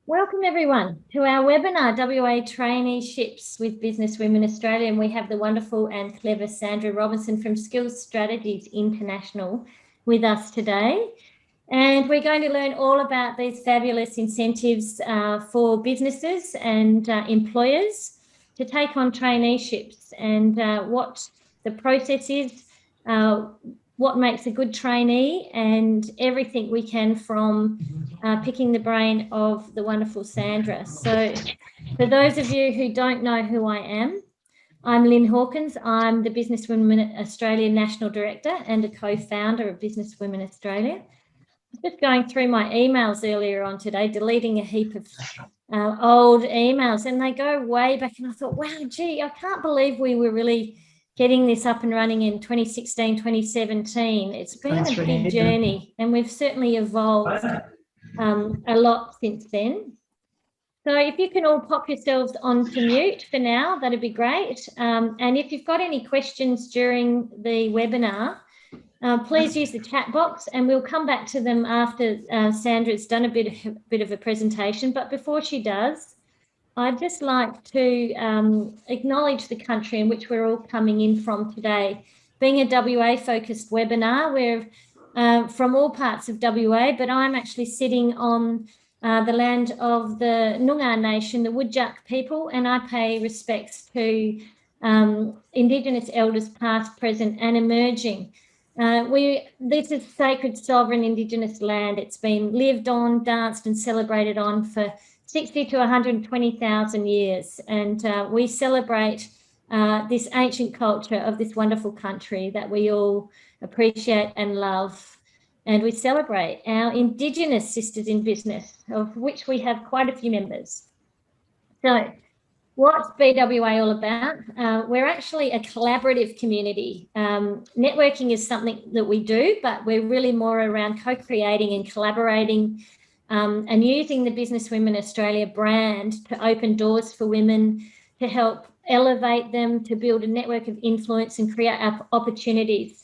Welcome everyone to our webinar, WA Traineeships with Business Women Australia, and we have the wonderful and clever Sandra Robinson from Skills Strategies International with us today. And we're going to learn all about these fabulous incentives for businesses and employers to take on traineeships and what the process is, what makes a good trainee, and everything we can from picking the brain of the wonderful Sandra. So for those of you who don't know who I am, I'm Lynn Hawkins. I'm the Business Women Australia National Director and a co-founder of Business Women Australia. Just going through my emails earlier on today, deleting a heap of old emails, and they go way back. And I thought, wow, gee, I can't believe we were really getting this up and running in 2016, 2017. It's been a big journey, and we've certainly evolved a lot since then. So if you can all pop yourselves onto mute for now, that'd be great. And if you've got any questions during the webinar, please use the chat box, and we'll come back to them after Sandra's done a bit of a presentation. But before she does, I'd just like to acknowledge the country in which we're all coming in from today. Being a WA-focused webinar, we're from all parts of WA, but I'm actually sitting on the land of the Noongar Nation, the Whadjuk people, and I pay respects to Indigenous elders past, present and emerging. This is sacred, sovereign Indigenous land. It's been lived on, danced and celebrated on for 60 to 120,000 years. And we celebrate this ancient culture of this wonderful country that we all appreciate and love. And we celebrate our Indigenous sisters in business, of which we have quite a few members. So what's BWA all about? We're actually a collaborative community. Networking is something that we do, but we're really more around co-creating and collaborating and using the Business Women Australia brand to open doors for women, to help elevate them, to build a network of influence and create opportunities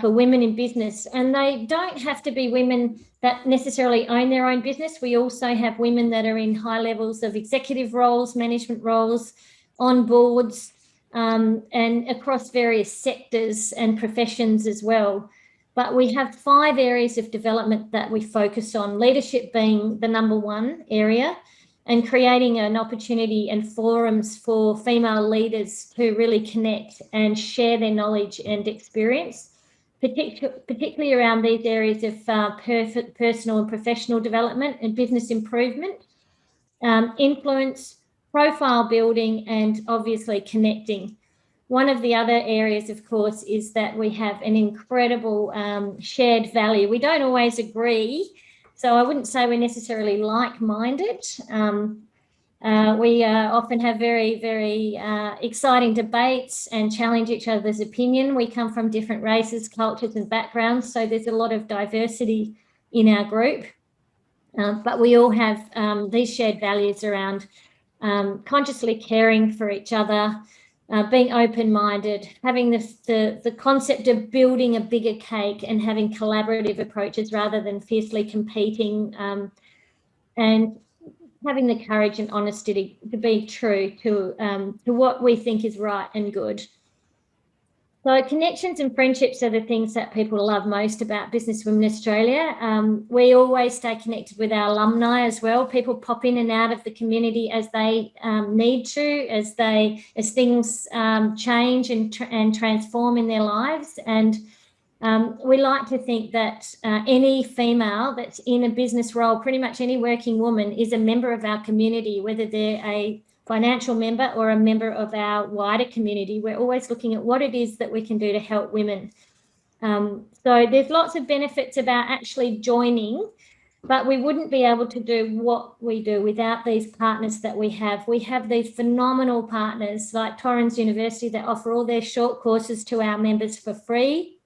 for women in business. And they don't have to be women that necessarily own their own business. We also have women that are in high levels of executive roles, management roles, on boards, and across various sectors and professions as well. But we have 5 areas of development that we focus on, leadership being the number 1 area, and creating an opportunity and forums for female leaders to really connect and share their knowledge and experience, particularly around these areas of personal and professional development and business improvement, influence, profile building, and obviously connecting. One of the other areas, of course, is that we have an incredible shared value. We don't always agree, so I wouldn't say we're necessarily like-minded. We often have very, very exciting debates and challenge each other's opinion. We come from different races, cultures and backgrounds, so there's a lot of diversity in our group. But we all have these shared values around consciously caring for each other, being open-minded, having the concept of building a bigger cake and having collaborative approaches rather than fiercely competing, and having the courage and honesty to be true to what we think is right and good. So connections and friendships are the things that people love most about Business Women Australia. We always stay connected with our alumni as well. People pop in and out of the community as they need to, as things change and transform in their lives. And we like to think that any female that's in a business role, pretty much any working woman, is a member of our community, whether they're a financial member or a member of our wider community. We're always looking at what it is that we can do to help women. So there's lots of benefits about actually joining, but we wouldn't be able to do what we do without these partners that we have. We have these phenomenal partners like Torrens University that offer all their short courses to our members for free.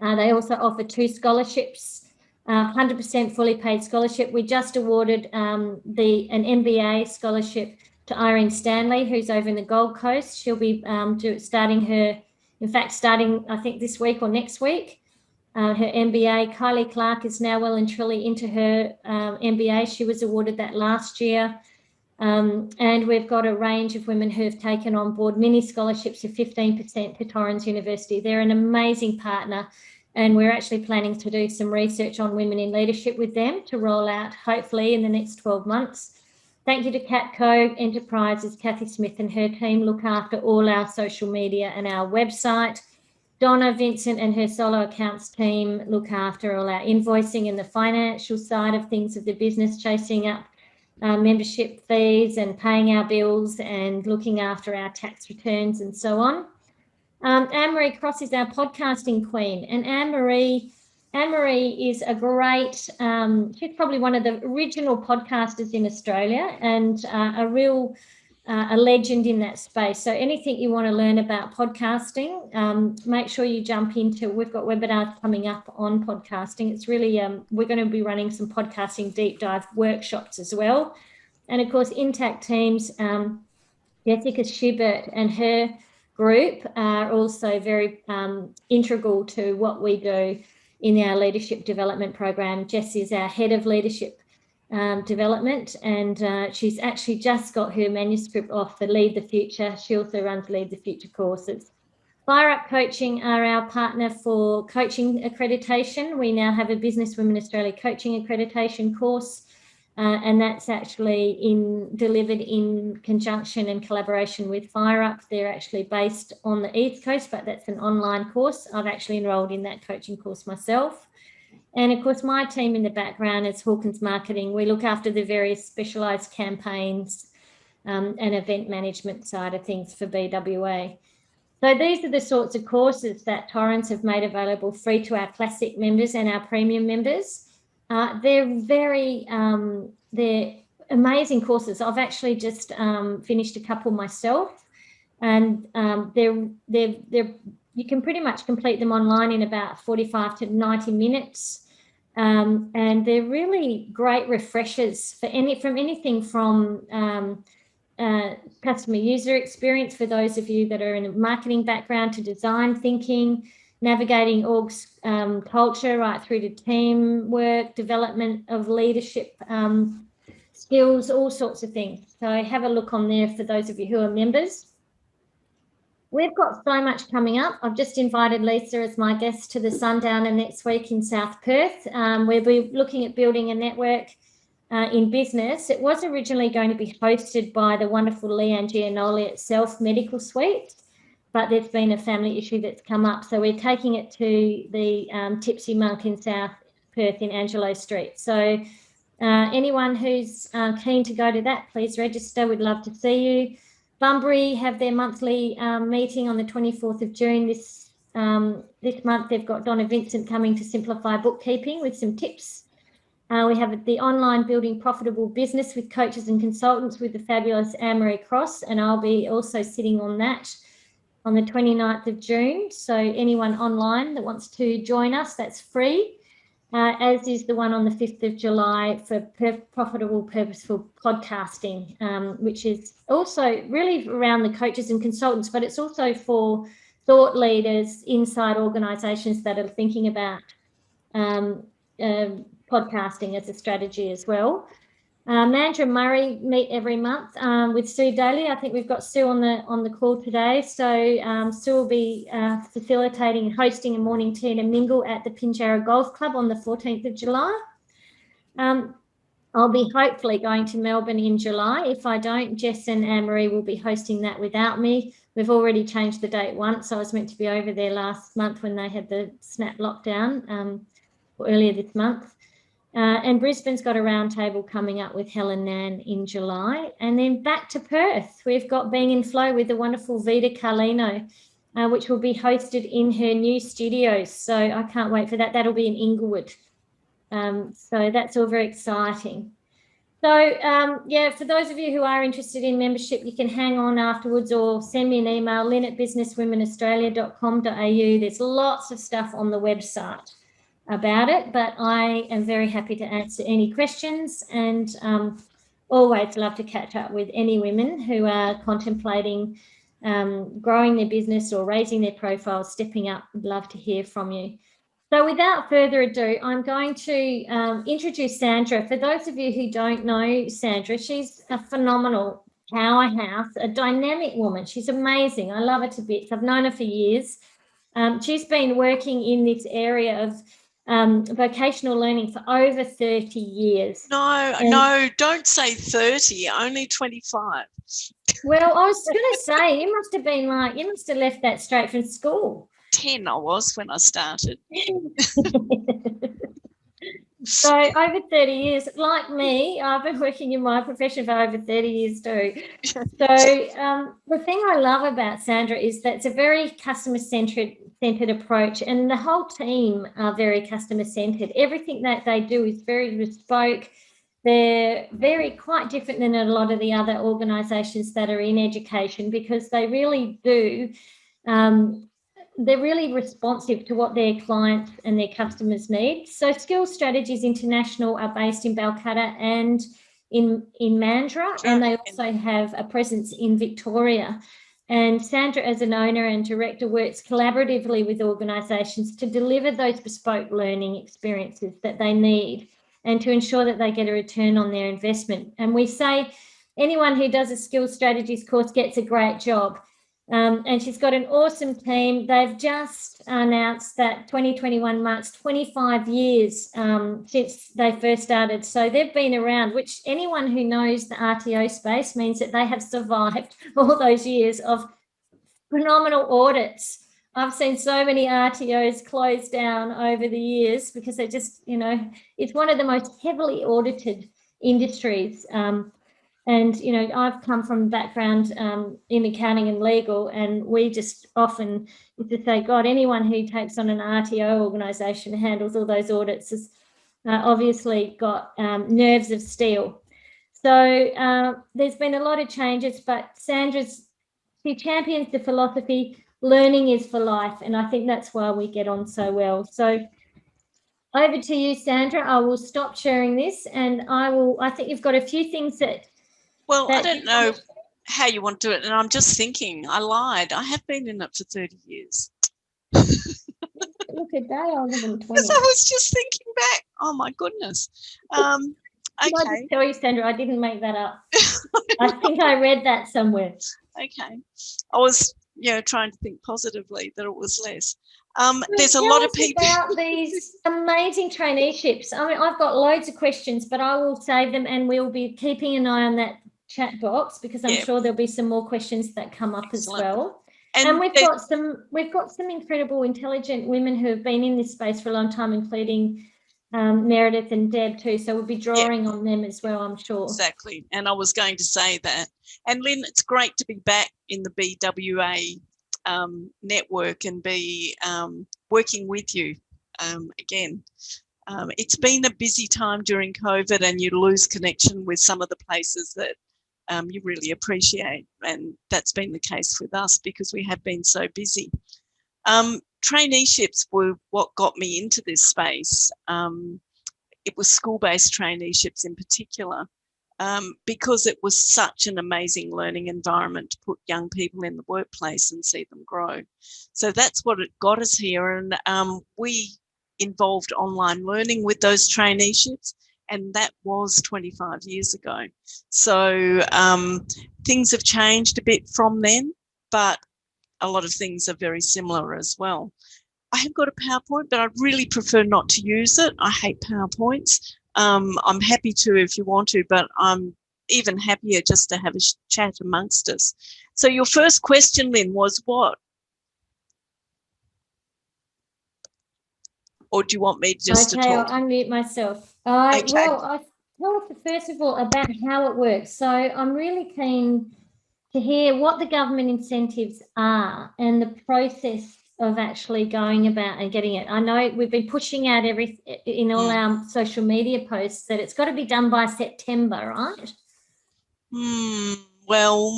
They also offer 2 scholarships, 100% fully paid scholarship. We just awarded an MBA scholarship to Irene Stanley, who's over in the Gold Coast. She'll be starting I think this week or next week. her MBA. Kylie Clark is now well and truly into her MBA. She was awarded that last year. And we've got a range of women who have taken on board mini scholarships of 15% to Torrens University. They're an amazing partner, and we're actually planning to do some research on women in leadership with them to roll out hopefully in the next 12 months. Thank you to Catco Enterprises. Kathy Smith and her team look after all our social media and our website. Donna Vincent and her solo accounts team look after all our invoicing and the financial side of things of the business, chasing up membership fees and paying our bills and looking after our tax returns and so on. Anne-Marie Cross is our podcasting queen, and Anne-Marie is a great, she's probably one of the original podcasters in Australia, and a legend in that space. So anything you want to learn about podcasting, make sure you jump into, we've got webinars coming up on podcasting. It's really, we're going to be running some podcasting deep dive workshops as well. And of course, Intact Teams, Jessica Schubert and her group are also very integral to what we do in our leadership development program. Jess is our head of leadership development, and she's actually just got her manuscript off for Lead the Future. She also runs Lead the Future courses. Fire Up Coaching are our partner for coaching accreditation. We now have a Business Women Australia coaching accreditation course, and that's actually delivered in conjunction and collaboration with Fire Up. They're actually based on the East Coast, but that's an online course. I've actually enrolled in that coaching course myself. And of course, my team in the background is Hawkins Marketing. We look after the various specialised campaigns and event management side of things for BWA. So these are the sorts of courses that Torrens have made available free to our classic members and our premium members. They're amazing courses. I've actually just finished a couple myself, and you can pretty much complete them online in about 45 to 90 minutes. And they're really great refreshers from anything from customer user experience for those of you that are in a marketing background, to design thinking, navigating orgs culture, right through to teamwork, development of leadership skills, all sorts of things. So have a look on there for those of you who are members. We've got so much coming up. I've just invited Lisa as my guest to the Sundowner next week in South Perth. We'll be looking at building a network in business. It was originally going to be hosted by the wonderful Leanne Gianoli at Self Medical Suite, but there's been a family issue that's come up. So we're taking it to the Tipsy Monk in South Perth in Angelo Street. So anyone who's keen to go to that, please register. We'd love to see you. Bunbury have their monthly meeting on the 24th of June. This month they've got Donna Vincent coming to simplify bookkeeping with some tips. We have the online Building Profitable Business with coaches and consultants with the fabulous Anne-Marie Cross, and I'll be also sitting on that on the 29th of June. So anyone online that wants to join us, that's free. As is the one on the 5th of July for Profitable Purposeful Podcasting, which is also really around the coaches and consultants, but it's also for thought leaders inside organisations that are thinking about podcasting as a strategy as well. Mandra Murray meet every month with Sue Daly. I think we've got Sue on the call today. So Sue will be facilitating and hosting a morning tea and a mingle at the Pinjarra Golf Club on the 14th of July. I'll be hopefully going to Melbourne in July. If I don't, Jess and Anne-Marie will be hosting that without me. We've already changed the date once. So I was meant to be over there last month when they had the snap lockdown, or earlier this month. And Brisbane's got a roundtable coming up with Helen Nan in July. And then back to Perth, we've got Being in Flow with the wonderful Vida Carlino, which will be hosted in her new studios. So I can't wait for that. That'll be in Inglewood. So that's all very exciting. So, yeah, for those of you who are interested in membership, you can hang on afterwards or send me an email, lyn@businesswomenaustralia.com.au. There's lots of stuff on the website about it, but I am very happy to answer any questions, and always love to catch up with any women who are contemplating growing their business or raising their profile, stepping up. Would love to hear from you. So without further ado, I'm going to introduce Sandra. For those of you who don't know Sandra, she's a phenomenal powerhouse, a dynamic woman. She's amazing. I love her to bits. I've known her for years. She's been working in this area of vocational learning for over 30 years. No, don't say 30, only 25. Well, I was going to say, you must have left that straight from school. 10 I was when I started. So over 30 years, like me, I've been working in my profession for over 30 years too. So the thing I love about Sandra is that it's a very customer-centered approach, and the whole team are very customer-centered. Everything that they do is very bespoke. They're quite different than a lot of the other organisations that are in education, because they really do they're really responsive to what their clients and their customers need. So Skills Strategies International are based in Balcutta and in Mandurah, and they also have a presence in Victoria. And Sandra, as an owner and director, works collaboratively with organisations to deliver those bespoke learning experiences that they need and to ensure that they get a return on their investment. And we say anyone who does a Skills Strategies course gets a great job. And she's got an awesome team. They've just announced that 2021 marks 25 years since they first started. So they've been around, which anyone who knows the RTO space means that they have survived all those years of phenomenal audits. I've seen so many RTOs close down over the years because they're just, it's one of the most heavily audited industries. And, I've come from a background in accounting and legal, and we just often used to say, God, anyone who takes on an RTO organisation and handles all those audits has obviously got nerves of steel. So there's been a lot of changes, but she champions the philosophy, learning is for life, and I think that's why we get on so well. So over to you, Sandra. I will stop sharing this, and I think you've got a few things that... Well, I don't know how you want to do it, and I'm just thinking, I lied. I have been in it for 30 years. Look at that, older than 20. Because I was just thinking back. Oh, my goodness. Okay. Can I just tell you, Sandra, I didn't make that up. I think I read that somewhere. Okay. I was, trying to think positively that it was less. There's a lot of people about these amazing traineeships. I mean, I've got loads of questions, but I will save them, and we'll be keeping an eye on that chat box, because I'm sure there'll be some more questions that come up as well. And we've got some incredible, intelligent women who have been in this space for a long time, including Meredith and Deb too. So we'll be drawing on them as well, I'm sure. Exactly. And I was going to say that. And Lynn, it's great to be back in the BWA network and be working with you again. It's been a busy time during COVID, and you lose connection with some of the places that you really appreciate, and that's been the case with us because we have been so busy. Traineeships were what got me into this space. It was school-based traineeships in particular, because it was such an amazing learning environment to put young people in the workplace and see them grow. So that's what it got us here, and we involved online learning with those traineeships, and that was 25 years ago. So things have changed a bit from then, but a lot of things are very similar as well. I have got a PowerPoint, but I really prefer not to use it. I hate PowerPoints. I'm happy to if you want to, but I'm even happier just to have a chat amongst us. So your first question, Lynn, was what? Or do you want me just to talk? Okay, I'll unmute myself. Well, I tell us first of all about how it works. So I'm really keen to hear what the government incentives are and the process of actually going about and getting it. I know we've been pushing out in all our social media posts that it's got to be done by September, right? Well,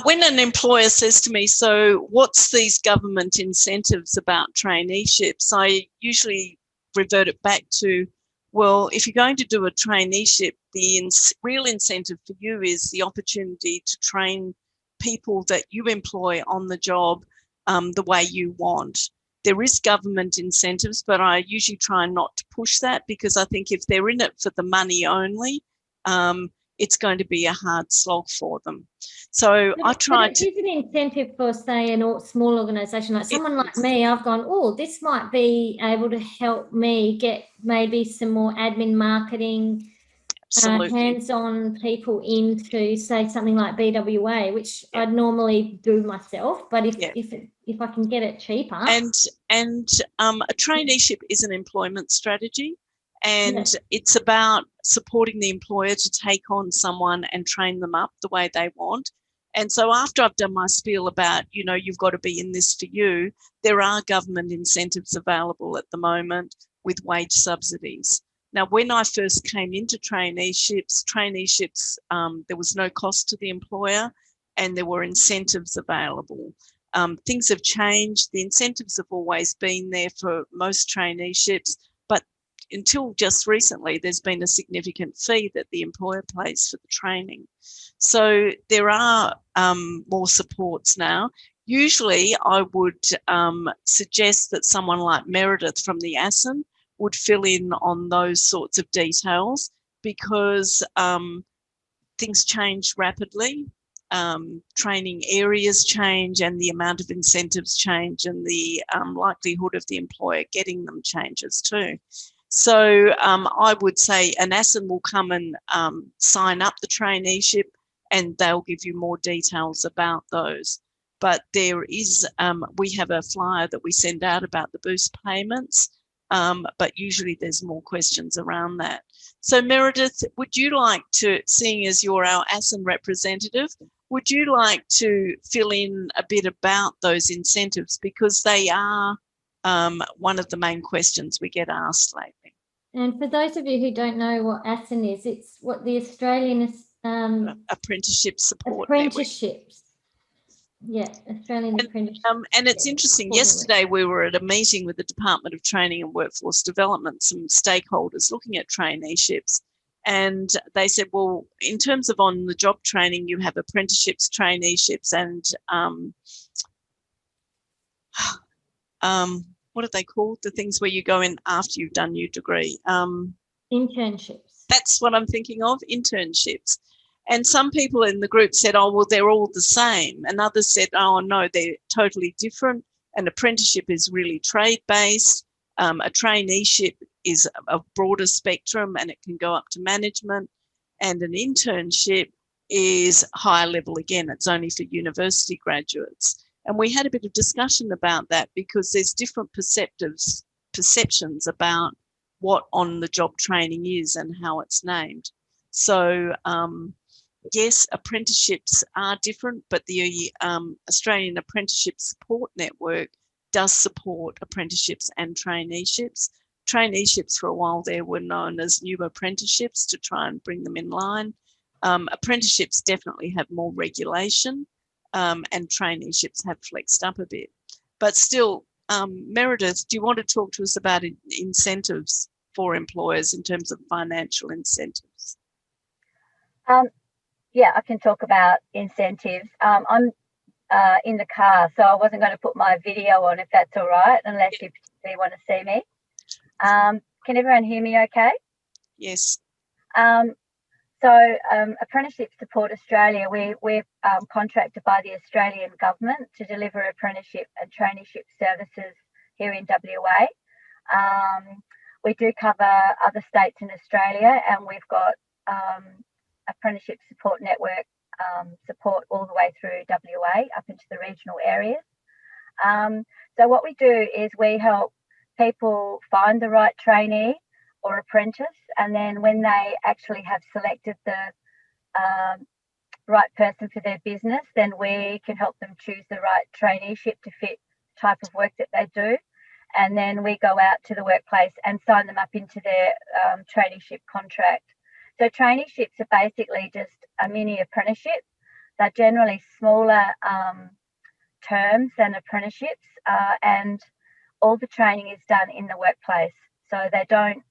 when an employer says to me, so what's these government incentives about traineeships, I usually revert it back to, well, if you're going to do a traineeship, the real incentive for you is the opportunity to train people that you employ on the job the way you want. There is government incentives, but I usually try not to push that, because I think if they're in it for the money only, it's going to be a hard slog for them. So I try to... It is an incentive for, say, a small organisation. Like someone like me, I've gone, oh, this might be able to help me get maybe some more admin marketing, hands-on people into, say, something like BWA, which I'd normally do myself, but if I can get it cheaper. And a traineeship is an employment strategy, and it's about supporting the employer to take on someone and train them up the way they want. And so after I've done my spiel about, you know, you've got to be in this for you, there are government incentives available at the moment with wage subsidies. Now, when I first came into traineeships, there was no cost to the employer and there were incentives available. Things have changed. The incentives have always been there for most traineeships, but until just recently, there's been a significant fee that the employer pays for the training. So there are more supports now. Usually, I would suggest that someone like Meredith from the ASIN would fill in on those sorts of details, because things change rapidly. Training areas change and the amount of incentives change, and the likelihood of the employer getting them changes too. So I would say an ASIN will come and sign up the traineeship, and they'll give you more details about those. But there is, we have a flyer that we send out about the boost payments, but usually there's more questions around that. So Meredith, would you like to, seeing as you're our ASIN representative, would you like to fill in a bit about those incentives, because they are one of the main questions we get asked lately. And for those of you who don't know what ASIN is, it's what the Australian Apprenticeship Support Apprenticeships. Yeah, Australian Apprenticeship. And it's interesting, yesterday we were at a meeting with the Department of Training and Workforce Development, some stakeholders looking at traineeships, and they said, well, in terms of on-the-job training, you have apprenticeships, traineeships, and what are they called? The things where you go in after you've done your degree. Internships. That's what I'm thinking of, internships. And some people in the group said, oh, well, they're all the same. And others said, oh, no, they're totally different. An apprenticeship is really trade-based. A traineeship is a broader spectrum and it can go up to management. And an internship is higher level again. It's only for university graduates. And we had a bit of discussion about that, because there's different perceptions about what on-the-job training is and how it's named. So, yes, apprenticeships are different, but the Australian Apprenticeship Support Network does support apprenticeships and traineeships. Traineeships for a while there were known as new apprenticeships to try and bring them in line. Apprenticeships definitely have more regulation, and traineeships have flexed up a bit. But still, Meredith, do you want to talk to us about incentives for employers in terms of financial incentives? Yeah, I can talk about incentives. I'm in the car, so I wasn't going to put my video on, if that's all right, unless you particularly want to see me. Can everyone hear me okay? Yes. So Apprenticeship Support Australia, we're contracted by the Australian government to deliver apprenticeship and traineeship services here in WA. We do cover other states in Australia, and we've got Apprenticeship Support Network support all the way through WA up into the regional areas. So what we do is we help people find the right trainee or apprentice, and then when they actually have selected the right person for their business, then we can help them choose the right traineeship to fit the type of work that they do. And then we go out to the workplace and sign them up into their traineeship contract. So traineeships are basically just a mini apprenticeship. They're generally smaller terms than apprenticeships, and all the training is done in the workplace. So they don't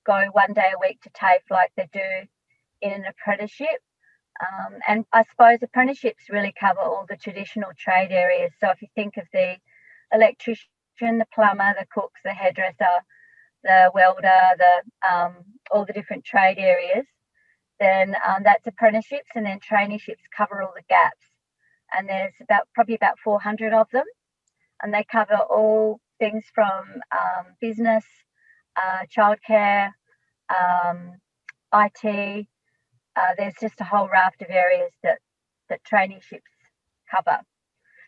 go 1 day a week to TAFE like they do in an apprenticeship. And I suppose apprenticeships really cover all the traditional trade areas. So if you think of the electrician, the plumber, the cooks, the hairdresser, the welder, all the different trade areas, then that's apprenticeships, and then traineeships cover all the gaps. And there's probably about 400 of them, and they cover all things from business, childcare, IT. There's just a whole raft of areas that traineeships cover.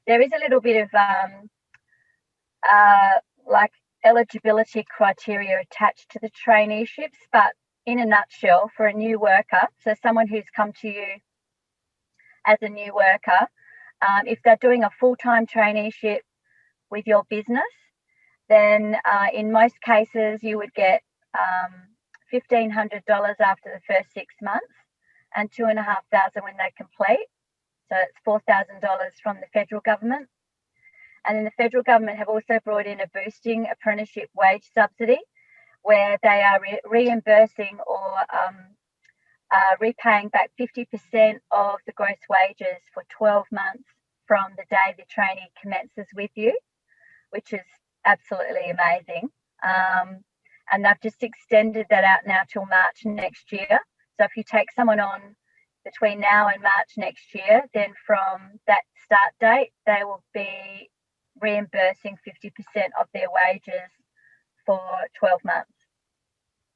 There is a little bit of like eligibility criteria attached to the traineeships, but in a nutshell, for a new worker, so someone who's come to you as a new worker, if they're doing a full-time traineeship with your business, then in most cases you would get $1,500 after the first 6 months and $2,500 when they complete. So it's $4,000 from the federal government. And then the federal government have also brought in a boosting apprenticeship wage subsidy, where they are reimbursing or repaying back 50% of the gross wages for 12 months from the day the trainee commences with you, which is absolutely amazing. And they've just extended that out now till March next year. So if you take someone on between now and March next year, then from that start date, they will be reimbursing 50% of their wages for 12 months.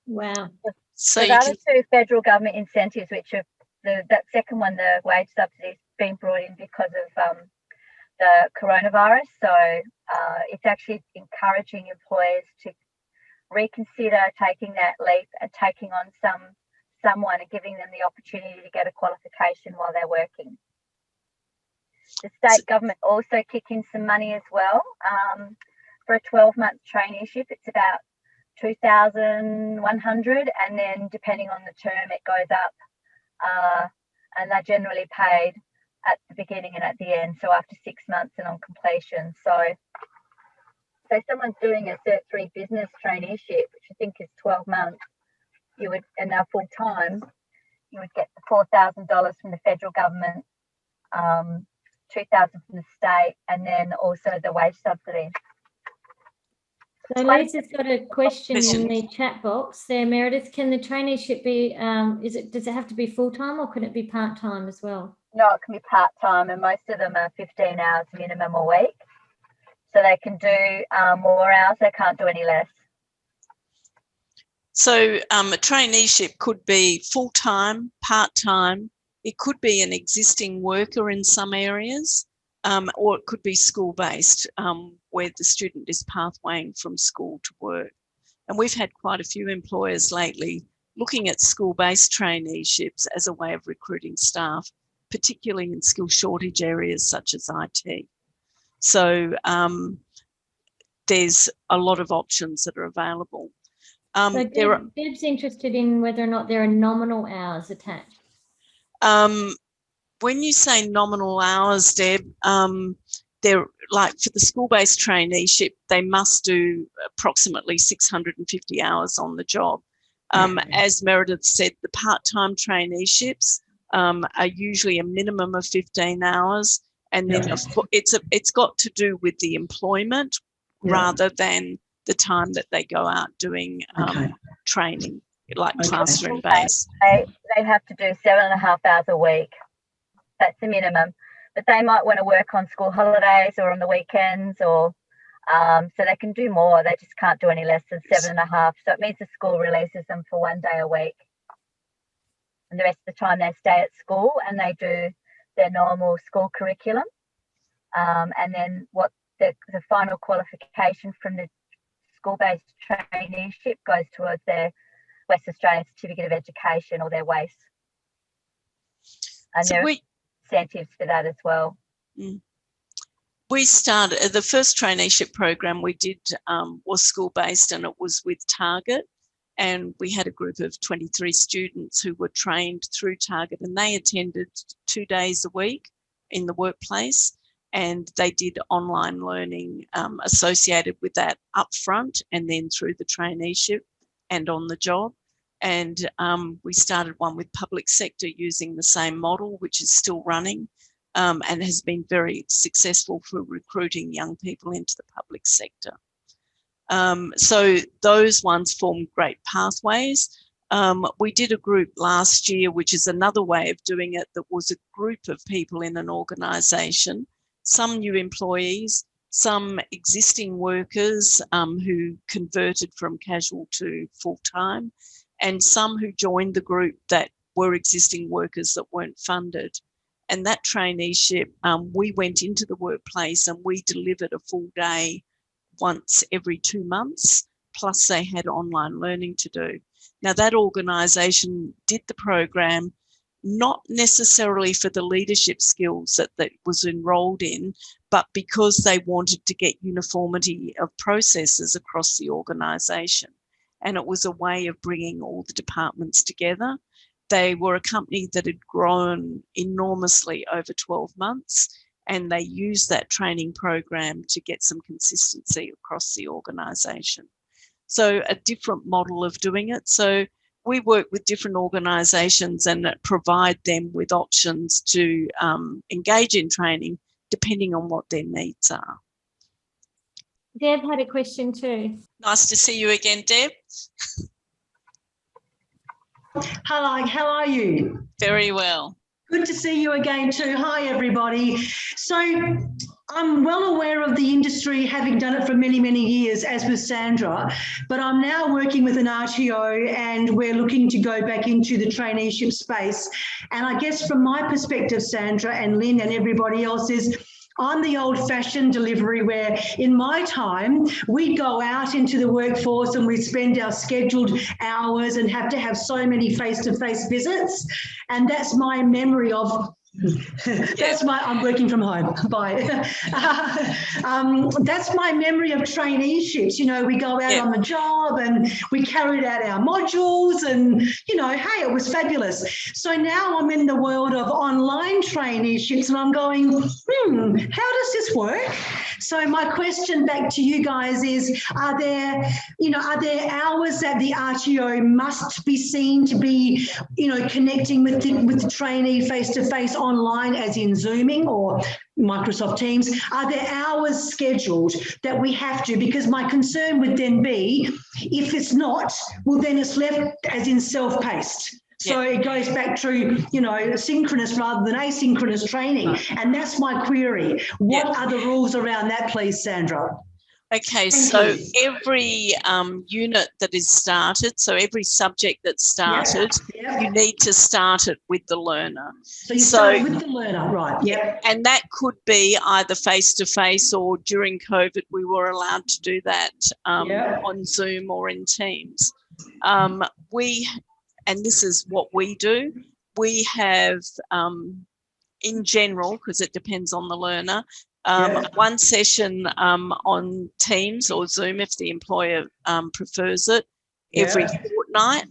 Wow. So the other two federal government incentives, which are that second one, the wage subsidy, has been brought in because of the coronavirus. So it's actually encouraging employers to reconsider taking that leap and taking on someone and giving them the opportunity to get a qualification while they're working. The state government also kick in some money as well. For a 12-month traineeship, it's about $2,100, and then depending on the term, it goes up. And they're generally paid at the beginning and at the end, so after 6 months and on completion. So someone's doing a Cert 3 business traineeship, which I think is 12 months, and they're full time, you would get the $4,000 from the federal government, $2,000 from the state, and then also the wage subsidy. So Lisa's got a question in the chat box there, Meredith. Can the traineeship be, does it have to be full-time, or can it be part-time as well? No, it can be part-time, and most of them are 15 hours minimum a week. So they can do more hours, they can't do any less. So a traineeship could be full-time, part-time. It could be an existing worker in some areas, or it could be school-based, where the student is pathwaying from school to work. And we've had quite a few employers lately looking at school-based traineeships as a way of recruiting staff, particularly in skill shortage areas such as IT. So there's a lot of options that are available. So Deb's interested in whether or not there are nominal hours attached. When you say nominal hours, Deb, they're like for the school-based traineeship, they must do approximately 650 hours on the job. As Meredith said, the part-time traineeships are usually a minimum of 15 hours. And then it's got to do with the employment rather than the time that they go out doing training, like classroom based. They have to do 7.5 hours a week. That's the minimum. But they might want to work on school holidays or on the weekends, or so they can do more. They just can't do any less than 7.5. So it means the school releases them for 1 day a week. And the rest of the time they stay at school and they do their normal school curriculum. And then what the final qualification from the school-based traineeship goes towards their West Australian Certificate of Education or their WACE. And there are incentives for that as well. We started, the first traineeship program we did was school-based, and it was with Target. And we had a group of 23 students who were trained through Target, and they attended 2 days a week in the workplace, and they did online learning associated with that upfront and then through the traineeship and on the job. And we started one with public sector using the same model, which is still running and has been very successful for recruiting young people into the public sector. So those ones form great pathways. We did a group last year, which is another way of doing it, that was a group of people in an organisation, some new employees, some existing workers who converted from casual to full-time, and some who joined the group that were existing workers that weren't funded. And that traineeship, we went into the workplace and we delivered a full day once every 2 months, plus they had online learning to do. Now, that organisation did the program not necessarily for the leadership skills that was enrolled in, but because they wanted to get uniformity of processes across the organisation. And it was a way of bringing all the departments together. They were a company that had grown enormously over 12 months, and they used that training program to get some consistency across the organisation. So a different model of doing it. So we work with different organisations and provide them with options to engage in training depending on what their needs are. Deb had a question too. Nice to see you again, Deb. Hello, how are you? Very well. Good to see you again too. Hi, everybody. So I'm well aware of the industry, having done it for many, many years, as with Sandra, but I'm now working with an RTO and we're looking to go back into the traineeship space. And I guess from my perspective, Sandra and Lynn and everybody else, is I'm the old-fashioned delivery where in my time, we'd go out into the workforce and we'd spend our scheduled hours and have to have so many face-to-face visits. And that's my memory of I'm working from home. Bye. That's my memory of traineeships. You know, we go out on the job and we carried out our modules and, you know, hey, it was fabulous. So now I'm in the world of online traineeships and I'm going, how does this work? So my question back to you guys is, are there hours that the RTO must be seen to be, connecting with the trainee face-to-face online, as in Zooming or Microsoft Teams? Are there hours scheduled that we have to? Because my concern would then be, if it's not, well, then it's left as in self-paced. So it goes back to, synchronous rather than asynchronous training. And that's my query. What are the rules around that, please, Sandra? Okay, so every unit that is started, so every subject that's started, you need to start it with the learner. So you start with the learner, right? Yep. And that could be either face-to-face or during COVID, we were allowed to do that on Zoom or in Teams. And this is what we do. We have, in general, because it depends on the learner, one session on Teams or Zoom if the employer prefers it, every fortnight.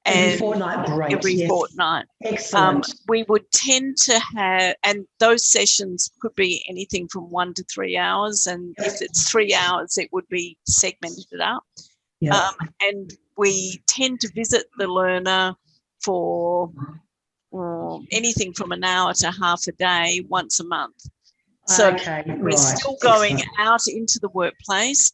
Every fortnight, great. Every fortnight. Excellent. We would tend to have, and those sessions could be anything from 1 to 3 hours. And if it's 3 hours, it would be segmented up. And we tend to visit the learner for anything from an hour to half a day, once a month. So we're still going out into the workplace.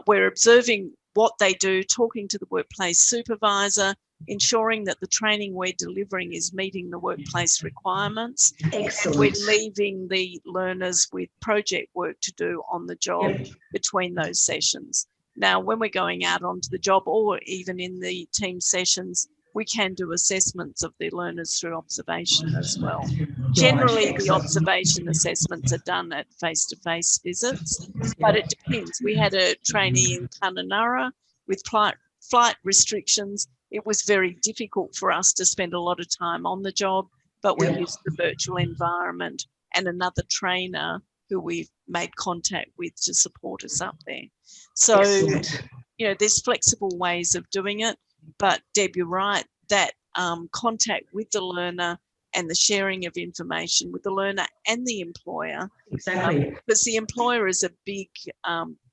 We're observing what they do, talking to the workplace supervisor, ensuring that the training we're delivering is meeting the workplace requirements. Excellent. We're leaving the learners with project work to do on the job between those sessions. Now, when we're going out onto the job or even in the team sessions, we can do assessments of the learners through observation as well. Generally, the observation assessments are done at face-to-face visits, but it depends. We had a trainee in Kununurra with flight restrictions. It was very difficult for us to spend a lot of time on the job, but we used the virtual environment and another trainer who we've made contact with to support us up there. So, there's flexible ways of doing it. But Deb, you're right, that contact with the learner and the sharing of information with the learner and the employer. Exactly. Because the employer is a big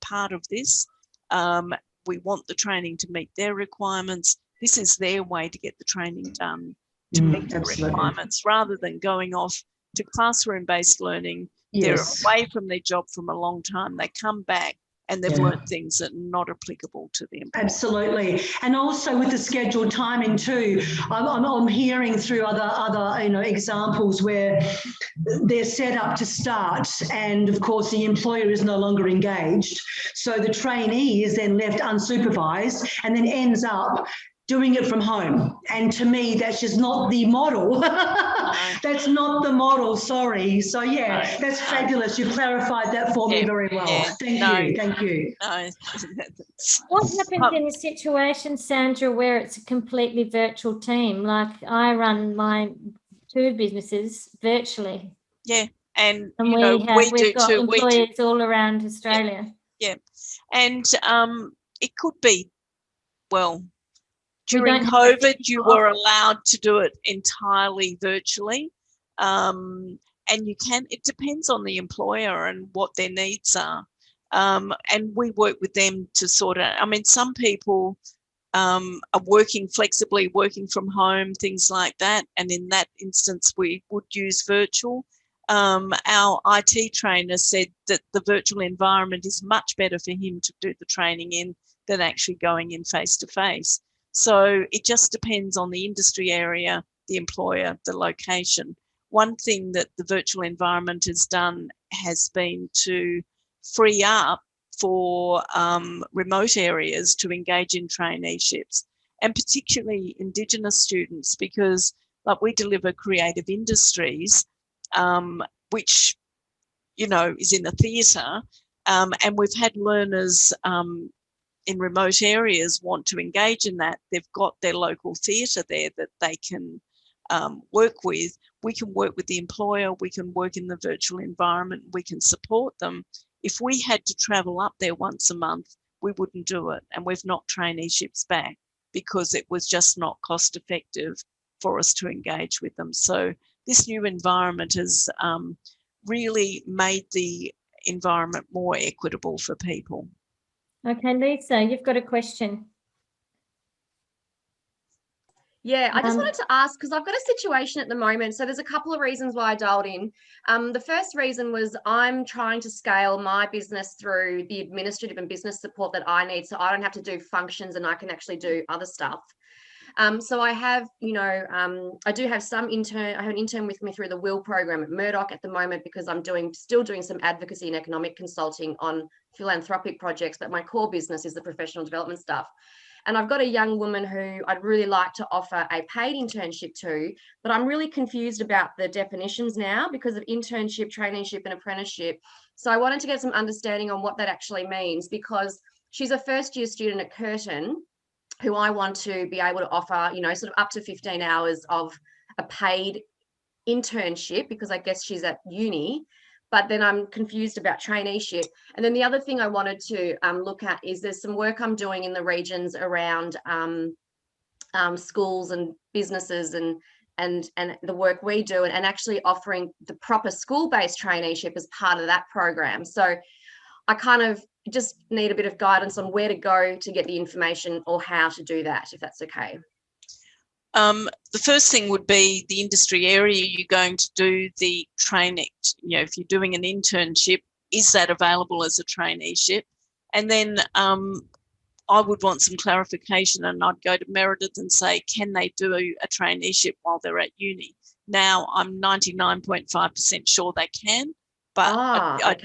part of this. We want the training to meet their requirements, this is their way to get the training done to meet the requirements, rather than going off to classroom-based learning. Yes. They're away from their job from a long time. They come back and they've learned things that are not applicable to them. Absolutely. And also with the scheduled timing too, I'm hearing through other examples where they're set up to start, and of course the employer is no longer engaged. So the trainee is then left unsupervised and then ends up doing it from home. And to me, that's just not the model. That's not the model, sorry. So yeah, that's fabulous. You clarified that for me very well. Thank you. No. What happens in a situation, Sandra, where it's a completely virtual team? Like I run my 2 businesses virtually. Yeah, and we've got employees all around Australia. Yeah. And it could be, well, during COVID, you were allowed to do it entirely virtually. And it depends on the employer and what their needs are. And we work with them to sort out. I mean, some people are working flexibly, working from home, things like that. And in that instance, we would use virtual. Our IT trainer said that the virtual environment is much better for him to do the training in than actually going in face-to-face. So it just depends on the industry area, the employer, the location. One thing that the virtual environment has done has been to free up for remote areas to engage in traineeships, and particularly Indigenous students, because like we deliver creative industries, which, is in the theatre, and we've had learners in remote areas want to engage in that. They've got their local theatre there that they can work with. We can work with the employer, we can work in the virtual environment, we can support them. If we had to travel up there once a month, we wouldn't do it. And we've knocked traineeships back because it was just not cost effective for us to engage with them. So this new environment has really made the environment more equitable for people. Okay, Lisa, you've got a question. Yeah, I just wanted to ask, because I've got a situation at the moment. So there's a couple of reasons why I dialed in. The first reason was I'm trying to scale my business through the administrative and business support that I need, so I don't have to do functions and I can actually do other stuff. So I have, I do have I have an intern with me through the Will program at Murdoch at the moment, because I'm still doing some advocacy and economic consulting on philanthropic projects, but my core business is the professional development stuff. And I've got a young woman who I'd really like to offer a paid internship to, but I'm really confused about the definitions now because of internship, traineeship, and apprenticeship. So I wanted to get some understanding on what that actually means, because she's a first-year student at Curtin who I want to be able to offer, sort of up to 15 hours of a paid internship, because I guess she's at uni. But then I'm confused about traineeship. And then the other thing I wanted to look at is there's some work I'm doing in the regions around schools and businesses and the work we do, and actually offering the proper school-based traineeship as part of that program. So I kind of just need a bit of guidance on where to go to get the information or how to do that, if that's okay. The first thing would be the industry area you're going to do the training. If you're doing an internship, is that available as a traineeship? And then I would want some clarification, and I'd go to Meredith and say, can they do a traineeship while they're at uni? Now, I'm 99.5% sure they can, but I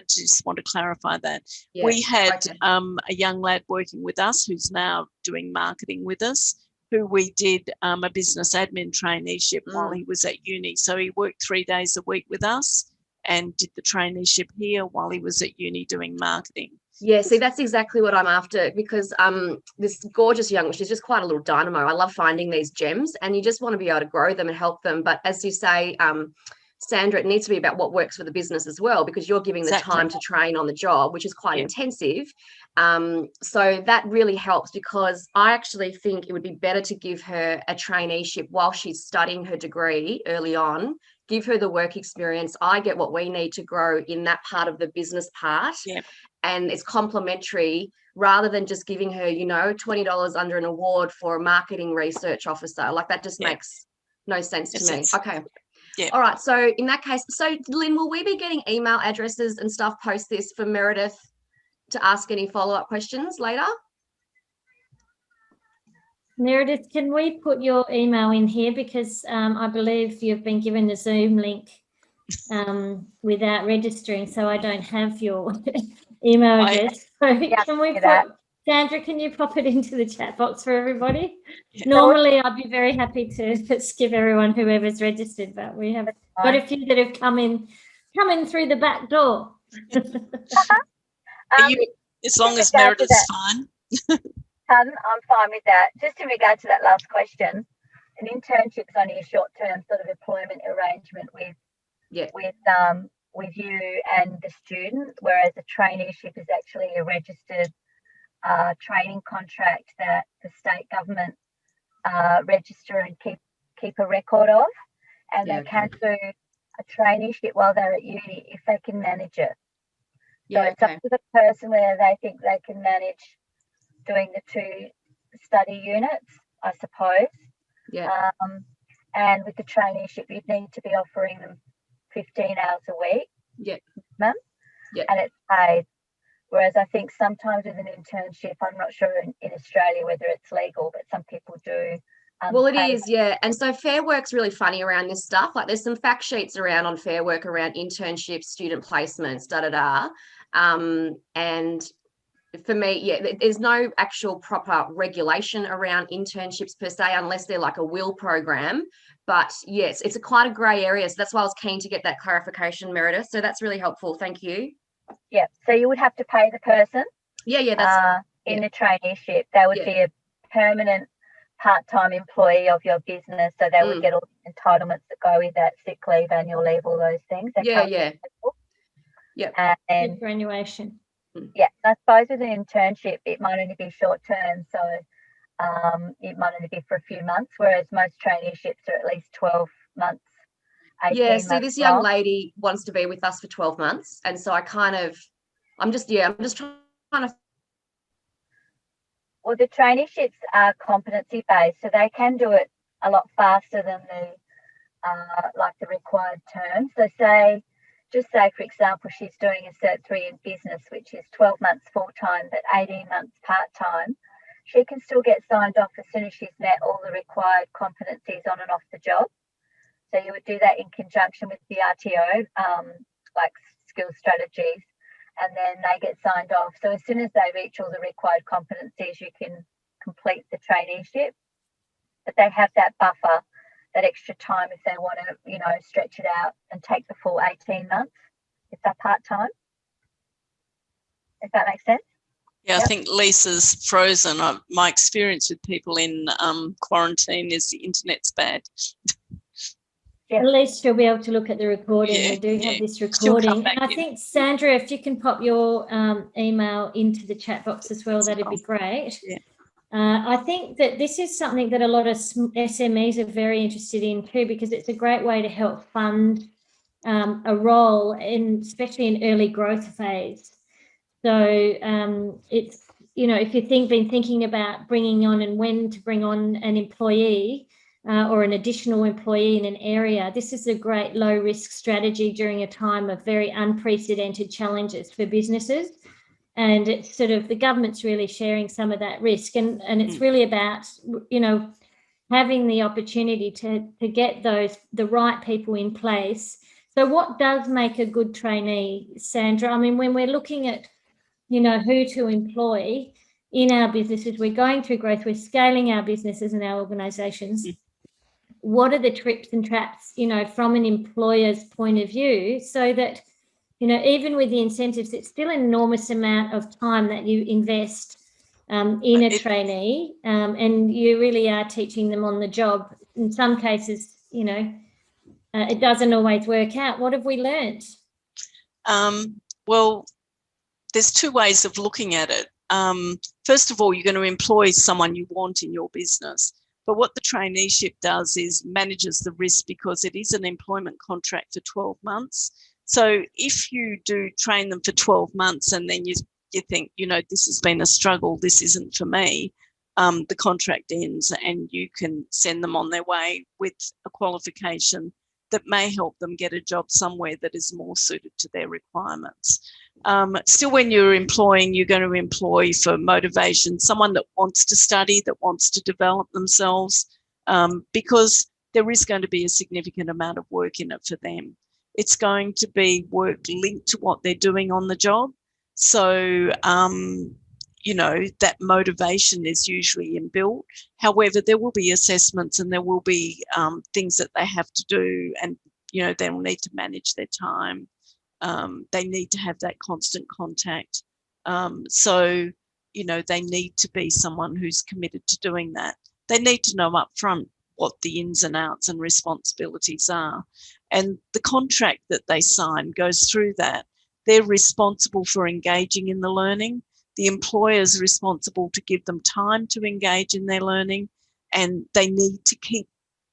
just want to clarify that. Yeah, we had a young lad working with us who's now doing marketing with us, who we did a business admin traineeship while he was at uni. So he worked 3 days a week with us and did the traineeship here while he was at uni doing marketing. Yeah, see, that's exactly what I'm after, because this gorgeous young, she's just quite a little dynamo. I love finding these gems, and you just want to be able to grow them and help them. But as you say, Sandra, it needs to be about what works for the business as well, because you're giving the time to train on the job, which is quite intensive. So that really helps, because I actually think it would be better to give her a traineeship while she's studying her degree early on, give her the work experience. I get what we need to grow in that part of the business part. Yeah. And it's complementary rather than just giving her, you know, $20 under an award for a marketing research officer. Like that just makes no sense to me. Okay. Yeah. All right. So in that case, so Lynn, will we be getting email addresses and stuff post this for Meredith to ask any follow-up questions later? Meredith, can we put your email in here, because I believe you've been given the Zoom link without registering, so I don't have your email address. So can we put, Sandra, can you pop it into the chat box for everybody? Yeah. Normally, I'd be very happy to give everyone whoever's registered, but we have got a few that have come in through the back door. As long as Meredith's fine. Pardon, I'm fine with that. Just in regard to that last question, an internship is only a short-term sort of employment arrangement with you and the student, whereas a traineeship is actually a registered training contract that the state government register and keep a record of, and they can do a traineeship while they're at uni if they can manage it. So it's up to the person whether they think they can manage doing the 2 study units, I suppose. Yeah. And with the traineeship, you'd need to be offering them 15 hours a week. Yeah. And it's paid. Whereas I think sometimes with an internship, I'm not sure in Australia whether it's legal, but some people do. Well, it is, yeah. And so Fair Work's really funny around this stuff. Like there's some fact sheets around on Fair Work around internships, student placements, and for me, there's no actual proper regulation around internships per se, unless they're like a will program. But yes, it's quite a grey area. So that's why I was keen to get that clarification, Meredith. So that's really helpful. Thank you. Yeah. So you would have to pay the person. Yeah. That's in the traineeship. They would be a permanent part-time employee of your business. So they would get all the entitlements that go with that, sick leave, annual leave, all those things. Yeah. And superannuation. Yeah, I suppose with an internship, it might only be short term, so it might only be for a few months, whereas most traineeships are at least 12 months. Yeah, see, this young lady wants to be with us for 12 months, and so I'm just trying to. Well, the traineeships are competency based, so they can do it a lot faster than the required term. So Just say, for example, she's doing a Cert 3 in business, which is 12 months full-time, but 18 months part-time. She can still get signed off as soon as she's met all the required competencies on and off the job. So you would do that in conjunction with the RTO, like skills strategies, and then they get signed off. So as soon as they reach all the required competencies, you can complete the traineeship. But they have that buffer, that extra time if they want to, stretch it out and take the full 18 months if they're part-time. If that makes sense? Yeah, I think Lisa's frozen. My experience with people in quarantine is the internet's bad. At least she'll be able to look at the recording. We do have this recording. And I think, Sandra, if you can pop your email into the chat box as well, that'd be great. Yeah. I think that this is something that a lot of SMEs are very interested in too, because it's a great way to help fund a role, especially in early growth phase. So it's, if you've been thinking about bringing on and when to bring on an employee or an additional employee in an area, this is a great low risk strategy during a time of very unprecedented challenges for businesses. And it's sort of the government's really sharing some of that risk, and it's really about having the opportunity to get the right people in place. So what does make a good trainee, Sandra? I mean, when we're looking at who to employ in our businesses, we're going through growth, we're scaling our businesses and our organisations. What are the trips and traps from an employer's point of view, so that even with the incentives, it's still an enormous amount of time that you invest in a trainee, and you really are teaching them on the job. In some cases, it doesn't always work out. What have we learned? Well, there's two ways of looking at it. First of all, you're going to employ someone you want in your business. But what the traineeship does is manages the risk, because it is an employment contract for 12 months. So if you do train them for 12 months and then you you think, you know, this has been a struggle, this isn't for me, the contract ends and you can send them on their way with a qualification that may help them get a job somewhere that is more suited to their requirements. Still, when you're employing, you're going to employ for motivation, someone that wants to study, that wants to develop themselves, because there is going to be a significant amount of work in it for them. It's going to be work linked to what they're doing on the job. So, you know, that motivation is usually inbuilt. However, there will be assessments and there will be things that they have to do, and, you know, they'll need to manage their time. They need to have that constant contact. So, you know, they need to be someone who's committed to doing that. They need to know up front what the ins and outs and responsibilities are. And the contract that they sign goes through that. They're responsible for engaging in the learning. The employer is responsible to give them time to engage in their learning, and they need to keep,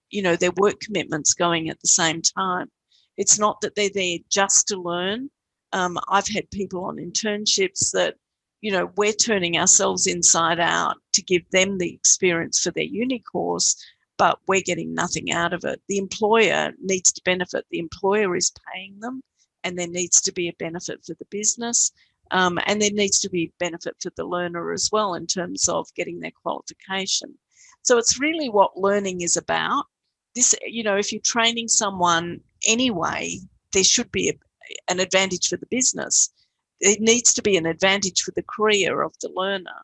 you know, their work commitments going at the same time. It's not that they're there just to learn. I've had people on internships that, you know, we're turning ourselves inside out to give them the experience for their uni course, but we're getting nothing out of it. The employer needs to benefit. The employer is paying them, and there needs to be a benefit for the business. And there needs to be benefit for the learner as well in terms of getting their qualification. So it's really what learning is about. This, you know, if you're training someone anyway, there should be an advantage for the business. It needs to be an advantage for the career of the learner.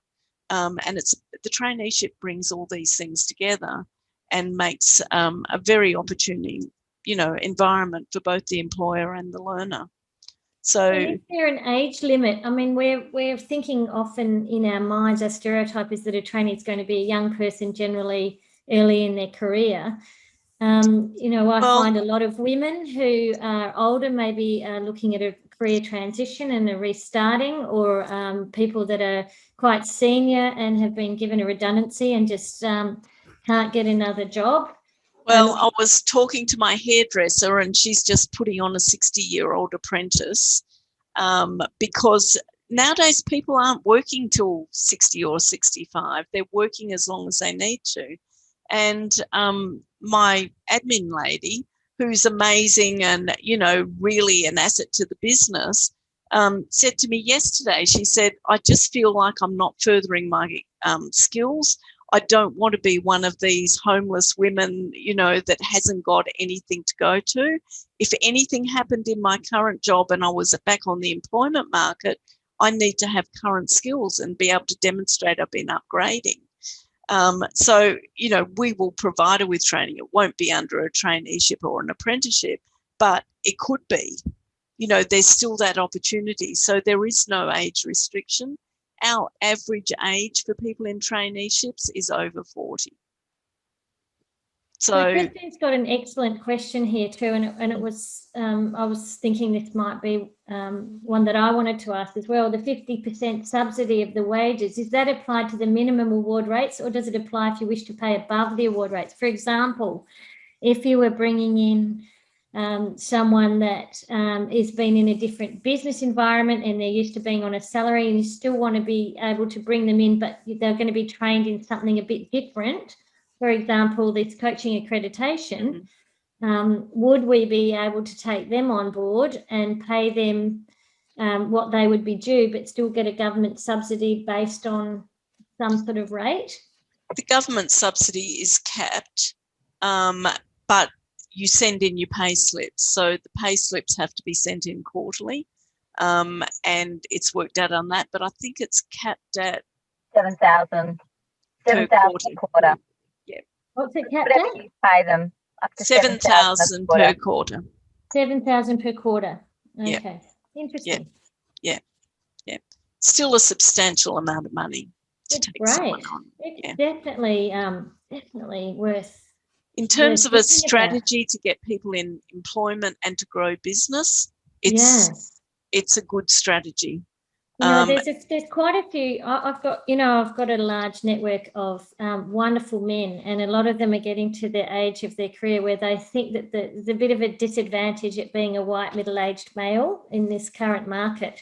And it's the traineeship brings all these things together and makes a very opportune, you know, environment for both the employer and the learner. So is there an age limit? I mean, we're thinking often in our minds, our stereotype is that a trainee is going to be a young person generally early in their career. You know, I find a lot of women who are older maybe are looking at a career transition and are restarting, or people that are quite senior and have been given a redundancy and just can't get another job. Well, I was talking to my hairdresser and she's just putting on a 60-year-old apprentice, because nowadays people aren't working till 60 or 65. They're working as long as they need to. And my admin lady, who's amazing and, you know, really an asset to the business, said to me yesterday, she said, I just feel like I'm not furthering my skills. I don't want to be one of these homeless women, you know, that hasn't got anything to go to. If anything happened in my current job and I was back on the employment market, I need to have current skills and be able to demonstrate I've been upgrading. So, you know, we will provide her with training. It won't be under a traineeship or an apprenticeship, but it could be. You know, there's still that opportunity. So there is no age restriction. Our average age for people in traineeships is over 40. So Christine's got an excellent question here too, and it was I was thinking this might be one that I wanted to ask as well. The 50% subsidy of the wages, is that applied to the minimum award rates, or does it apply if you wish to pay above the award rates? For example, if you were bringing in someone that is been in a different business environment and they're used to being on a salary, and you still want to be able to bring them in, but they're going to be trained in something a bit different. For example, this coaching accreditation, would we be able to take them on board and pay them what they would be due, but still get a government subsidy based on some sort of rate? The government subsidy is capped, but you send in your pay slips. So the pay slips have to be sent in quarterly, and it's worked out on that. But I think it's capped at 7,000 per quarter. Yeah. What's it capped Whatever at? you pay them, up to 7,000 per quarter. 7,000 per quarter. Okay. Yeah. Interesting. Yeah. Still a substantial amount of money to It's take great. someone on. It's definitely worth. In terms of a strategy to get people in employment and to grow business, it's a good strategy. You know, there's quite a few. I've got a large network of wonderful men, and a lot of them are getting to the age of their career where they think that there's a bit of a disadvantage at being a white middle-aged male in this current market.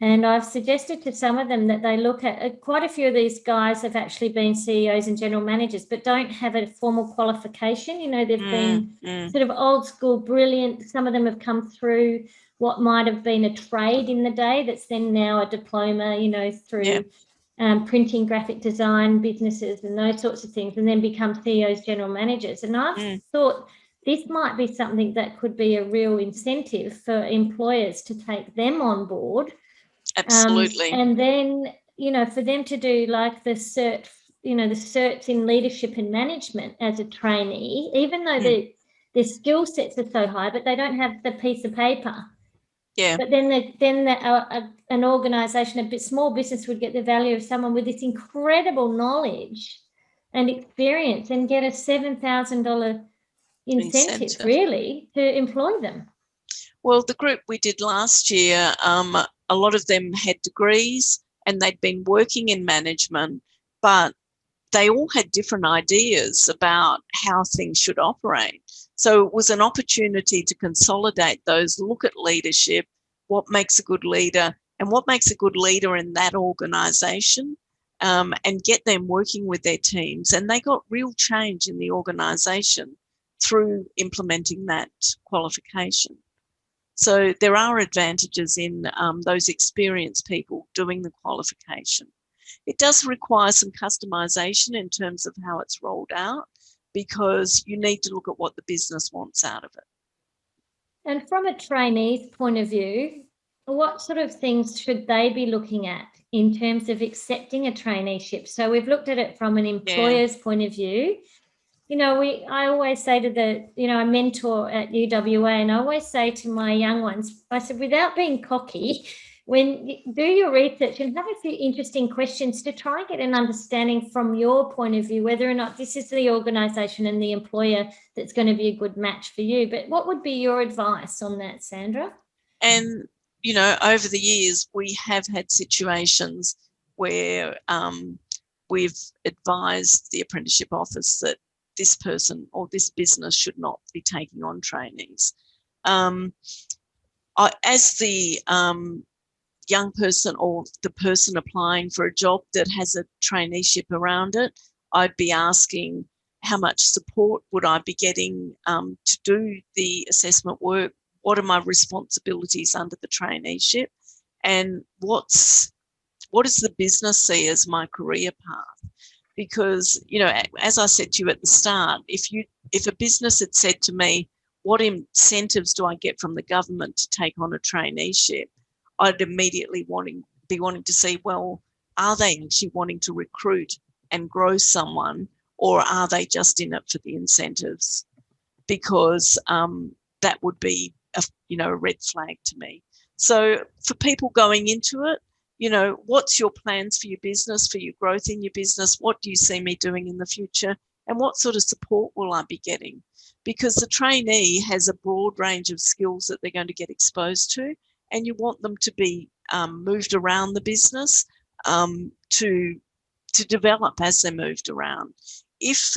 And I've suggested to some of them that they look at quite a few of these guys have actually been CEOs and general managers, but don't have a formal qualification. You know, they've been sort of old school, brilliant. Some of them have come through what might have been a trade in the day that's then now a diploma, you know, through printing, graphic design businesses and those sorts of things, and then become CEOs, general managers. And I've thought this might be something that could be a real incentive for employers to take them on board. Absolutely. And then, you know, for them to do like the cert, you know, the certs in leadership and management as a trainee, even though their skill sets are so high, but they don't have the piece of paper. Yeah. But then an organisation, a small business would get the value of someone with this incredible knowledge and experience and get a $7,000 incentive really to employ them. Well, the group we did last year, a lot of them had degrees and they'd been working in management, but they all had different ideas about how things should operate. So it was an opportunity to consolidate those, look at leadership, what makes a good leader and what makes a good leader in that organisation, and get them working with their teams. And they got real change in the organisation through implementing that qualification. So there are advantages in those experienced people doing the qualification. It does require some customization in terms of how it's rolled out, because you need to look at what the business wants out of it. And from a trainee's point of view, what sort of things should they be looking at in terms of accepting a traineeship? So we've looked at it from an employer's point of view. You know, I always say to I mentor at UWA, and I always say to my young ones, I said, without being cocky, when you do your research and have a few interesting questions to try and get an understanding from your point of view, whether or not this is the organisation and the employer that's going to be a good match for you. But what would be your advice on that, Sandra? And, you know, over the years, we have had situations where we've advised the apprenticeship office that this person or this business should not be taking on trainees. As the young person or the person applying for a job that has a traineeship around it, I'd be asking how much support would I be getting to do the assessment work? What are my responsibilities under the traineeship? And what does the business see as my career path? Because, you know, as I said to you at the start, if a business had said to me, what incentives do I get from the government to take on a traineeship? I'd immediately be wanting to see, well, are they actually wanting to recruit and grow someone, or are they just in it for the incentives? Because that would be a red flag to me. So for people going into it, you know, what's your plans for your business, for your growth in your business? What do you see me doing in the future? And what sort of support will I be getting? Because the trainee has a broad range of skills that they're going to get exposed to, and you want them to be moved around the business to develop as they're moved around. If,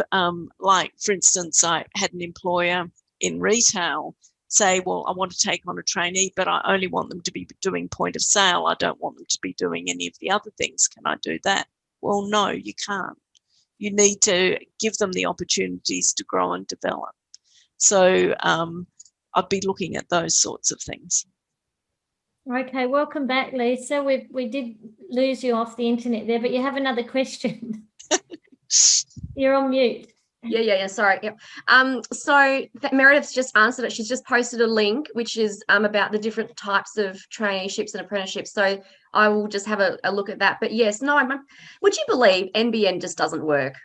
like, for instance, I had an employer in retail say, well, I want to take on a trainee, but I only want them to be doing point of sale. I don't want them to be doing any of the other things. Can I do that? Well, no, you can't. You need to give them the opportunities to grow and develop. So I'd be looking at those sorts of things. Okay, welcome back, Lisa. We did lose you off the internet there, but you have another question. You're on mute. Yeah. Sorry. Yep. So Meredith's just answered it. She's just posted a link, which is about the different types of traineeships and apprenticeships. So I will just have a look at that. But yes, no, would you believe NBN just doesn't work?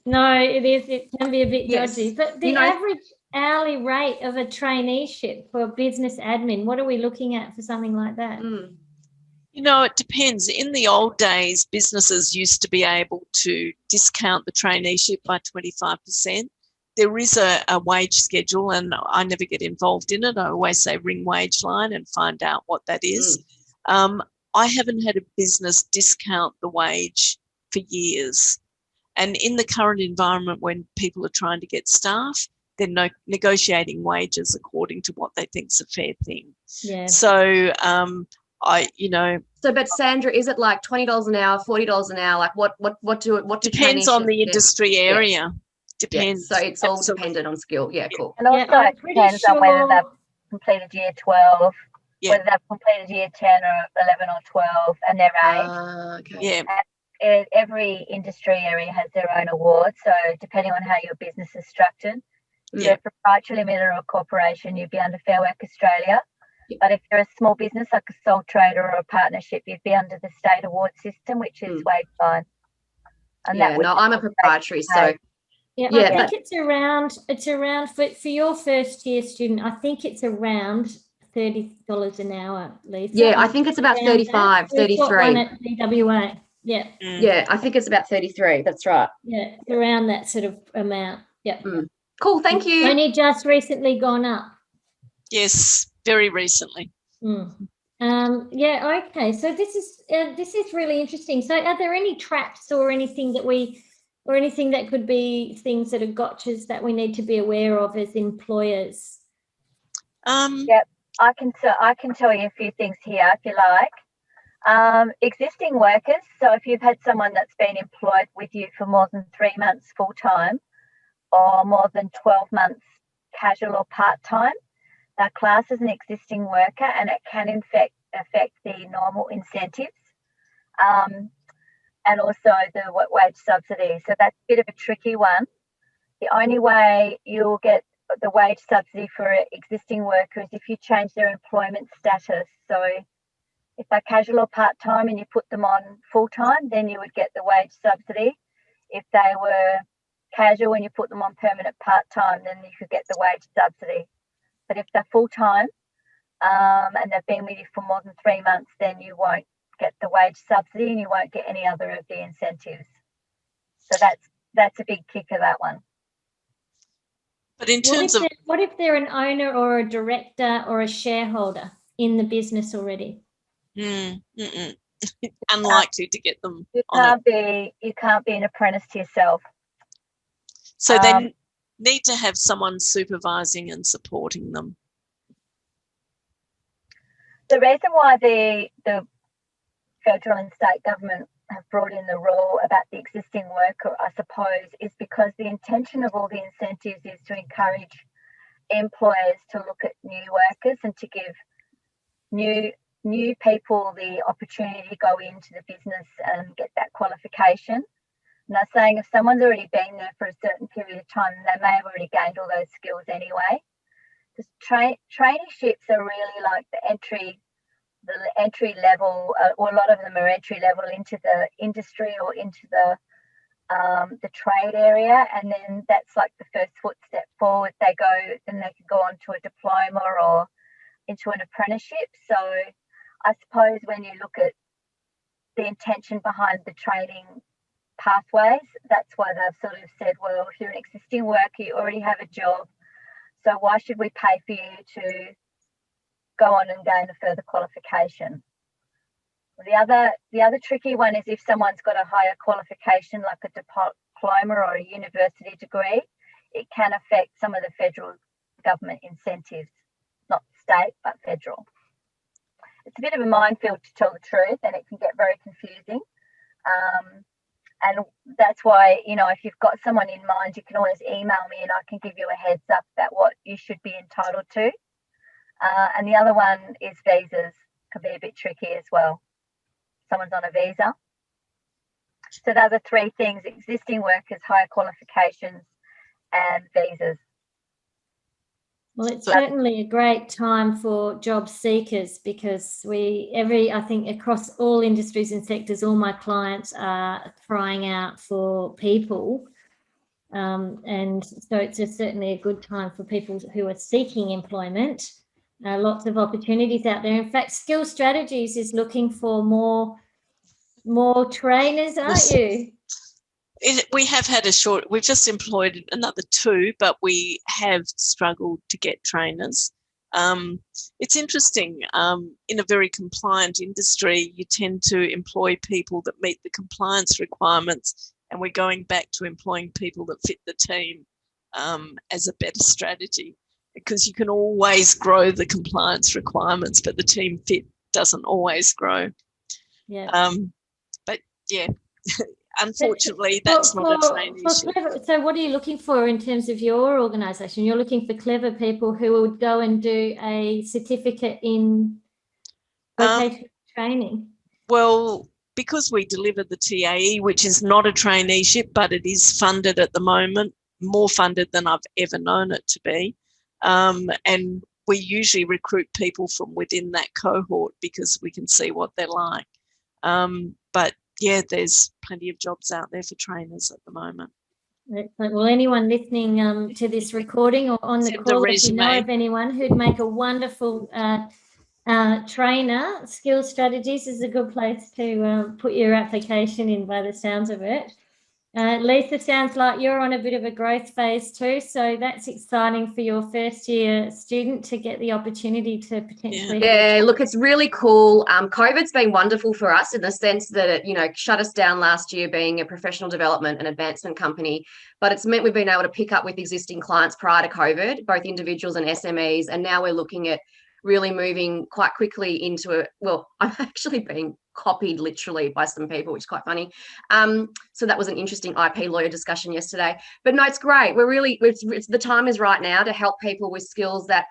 No, it is. It can be a bit dodgy. But the average hourly rate of a traineeship for business admin, what are we looking at for something like that? You know, it depends. In the old days, businesses used to be able to discount the traineeship by 25%. There is a wage schedule, and I never get involved in it. I always say ring wage line and find out what that is. I haven't had a business discount the wage for years. And in the current environment when people are trying to get staff, they're negotiating wages according to what they think's a fair thing. Yeah. So So, but Sandra, is it like $20 an hour, $40 an hour? Like what do depends on the traineeships get? industry area. Depends. So it's all Absolutely. dependent on skill. Yeah, cool. And also I'm it pretty depends on whether sure- they've completed year 12, Yeah. whether they've completed year 10 or 11 or 12 and their age. Okay. Yeah. Every industry area has their own award. So depending on how your business is structured, if you're a proprietary limited or a corporation, you'd be under Fair Work Australia. But if you're a small business like a sole trader or a partnership, you'd be under the state award system, which is wage fine. And Yeah, no, I'm a proprietary, so Yeah, I think it's around for your first year student, I think it's around $30 an hour, Lisa. yeah, I think it's about 35, 33. At DWA. Yeah. Yeah, I think it's about 33. That's right. Yeah, it's around that sort of amount. Yeah. Cool, thank you. Only just recently gone up. Yes, very recently. Yeah, okay. So this is really interesting. So are there any traps or anything that could be things that are gotchas that we need to be aware of as employers? Yep, I can tell you a few things here if you like. Existing workers. So if you've had someone that's been employed with you for more than 3 months full time, or more than 12 months casual or part time, they're classed as an existing worker, and it can in fact affect the normal incentives. And also the wage subsidy. So that's a bit of a tricky one. The only way you'll get the wage subsidy for existing workers if you change their employment status. So if they're casual or part-time and you put them on full-time, then you would get the wage subsidy. If they were casual and you put them on permanent part-time, then you could get the wage subsidy. But if they're full-time and they've been with you for more than 3 months, then you won't get the wage subsidy and you won't get any other of the incentives. So that's a big kicker, that one. But in terms of what if they're an owner or a director or a shareholder in the business already? unlikely to get them. You can't be an apprentice to yourself. So they need to have someone supervising and supporting them. The reason why the federal and state government have brought in the rule about the existing worker, I suppose, is because the intention of all the incentives is to encourage employers to look at new workers and to give new people the opportunity to go into the business and get that qualification. And they're saying if someone's already been there for a certain period of time, they may have already gained all those skills anyway. Because traineeships are really like the entry level, or a lot of them are entry level into the industry or into the trade area, and then that's like the first footstep forward. Then they can go on to a diploma or into an apprenticeship. So I suppose when you look at the intention behind the training pathways, that's why they've sort of said, well, if you're an existing worker, you already have a job, so why should we pay for you to go on and gain a further qualification? The other tricky one is if someone's got a higher qualification like a diploma or a university degree, it can affect some of the federal government incentives, not state but federal. It's a bit of a minefield, to tell the truth, and it can get very confusing. And that's why, if you've got someone in mind, you can always email me and I can give you a heads up about what you should be entitled to. And the other one is visas, can be a bit tricky as well. Someone's on a visa. So those are three things: existing workers, higher qualifications, and visas. Well, it's certainly a great time for job seekers, because I think across all industries and sectors, all my clients are crying out for people. And so it's certainly a good time for people who are seeking employment. Lots of opportunities out there. In fact, Skills Strategies is looking for more trainers, aren't you? We have had we've just employed another 2, but we have struggled to get trainers. It's interesting. In a very compliant industry, you tend to employ people that meet the compliance requirements, and we're going back to employing people that fit the team. as a better strategy, because you can always grow the compliance requirements, but the team fit doesn't always grow. Yeah. But yeah, unfortunately, that's not a traineeship. So what are you looking for in terms of your organisation? You're looking for clever people who would go and do a certificate in vocational training? Well, because we deliver the TAE, which is not a traineeship, but it is funded at the moment, more funded than I've ever known it to be. And we usually recruit people from within that cohort because we can see what they're like. But yeah, there's plenty of jobs out there for trainers at the moment. Excellent. Well, anyone listening to this recording or on the call, if you know of anyone who'd make a wonderful trainer, Skills Strategies is a good place to put your application in by the sounds of it. Lisa, sounds like you're on a bit of a growth phase too, so that's exciting for your first year student to get the opportunity to potentially. Yeah, look, it's really cool. COVID's been wonderful for us in the sense that it, you know, shut us down last year being a professional development and advancement company, but it's meant we've been able to pick up with existing clients prior to COVID, both individuals and SMEs, and now we're looking at really moving quite quickly into well, I'm actually being copied literally by some people, which is quite funny. So that was an interesting IP lawyer discussion yesterday. But no, it's great. We're really, the time is right now to help people with skills that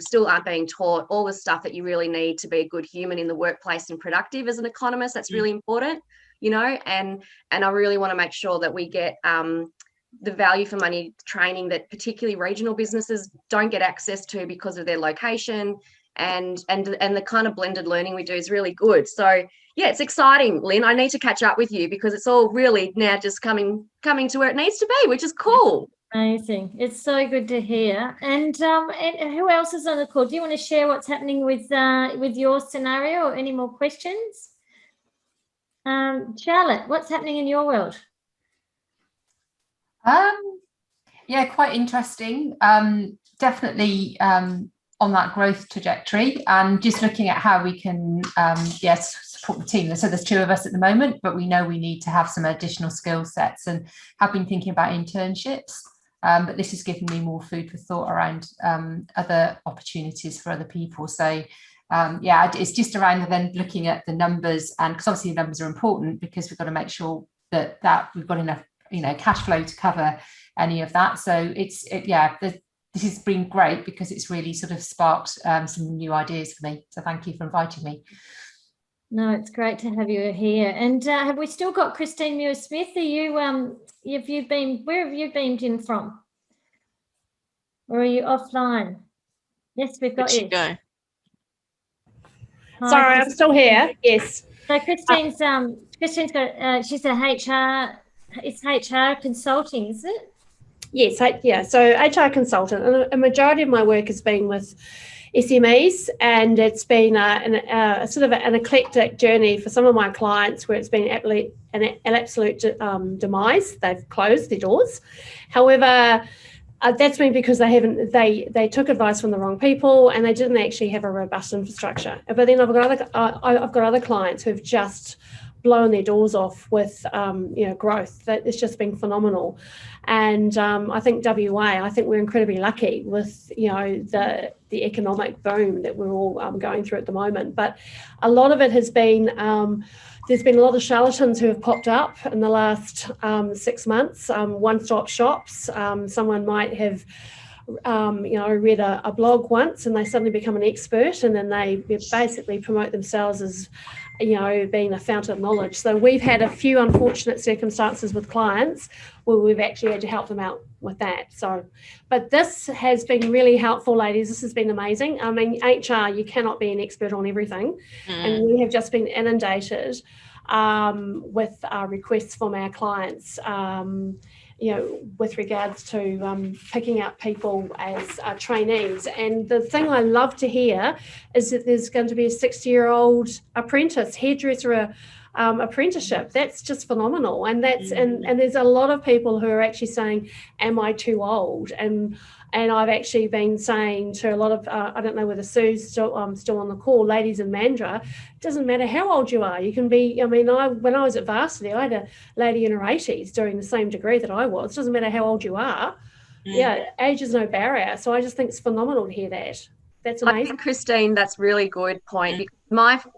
still aren't being taught, all the stuff that you really need to be a good human in the workplace and productive as an economist. That's really important, you know, and I really want to make sure that we get the value for money training that particularly regional businesses don't get access to because of their location, and the kind of blended learning we do is really good. So yeah, it's exciting, Lynn. I need to catch up with you because it's all really now just coming to where it needs to be, which is cool. Amazing. It's so good to hear. And who else is on the call? Do you want to share what's happening with your scenario or any more questions? Charlotte, what's happening in your world? Yeah, quite interesting. Definitely on that growth trajectory, and just looking at how we can support the team. So there's 2 of us at the moment, but we know we need to have some additional skill sets, and have been thinking about internships. But this has given me more food for thought around other opportunities for other people. So it's just around then looking at the numbers, and because obviously the numbers are important, because we've got to make sure that we've got enough, cash flow to cover any of that. So this has been great because it's really sort of sparked some new ideas for me. So thank you for inviting me. No, it's great to have you here. And have we still got Christine Muir-Smith? Are you where have you beamed in from? Or are you offline? Yes, we've got you. Go. Hi, sorry, I'm still here. Yes. So Christine's got she's a HR, it's HR consulting, is it? Yes, yeah. So HR consultant, and a majority of my work has been with SMEs, and it's been a sort of an eclectic journey for some of my clients where it's been an absolute demise. They've closed their doors. However, that's been because they took advice from the wrong people, and they didn't actually have a robust infrastructure. But then I've got other clients who've just blown their doors off with growth. That it's just been phenomenal. And I think we're incredibly lucky with the economic boom that we're all going through at the moment. But a lot of it has been there's been a lot of charlatans who have popped up in the last 6 months. One-stop shops. Someone might have read a blog once and they suddenly become an expert, and then they basically promote themselves as being a fountain of knowledge. So we've had a few unfortunate circumstances with clients where we've actually had to help them out with that. So, but this has been really helpful, ladies. This has been amazing. I mean, HR, you cannot be an expert on everything. And we have just been inundated with requests from our clients, with regards to picking up people as trainees. And the thing I love to hear is that there's going to be a 60-year-old apprentice, hairdresser apprenticeship. That's just phenomenal. And and there's a lot of people who are actually saying, am I too old? And I've actually been saying to a lot of, I don't know whether Sue's still on the call, ladies in Mandurah, it doesn't matter how old you are. You can be, when I was at varsity, I had a lady in her 80s doing the same degree that I was. It doesn't matter how old you are. yeah, age is no barrier. So I just think it's phenomenal to hear that. That's I amazing. think, Christine, that's really good point. Because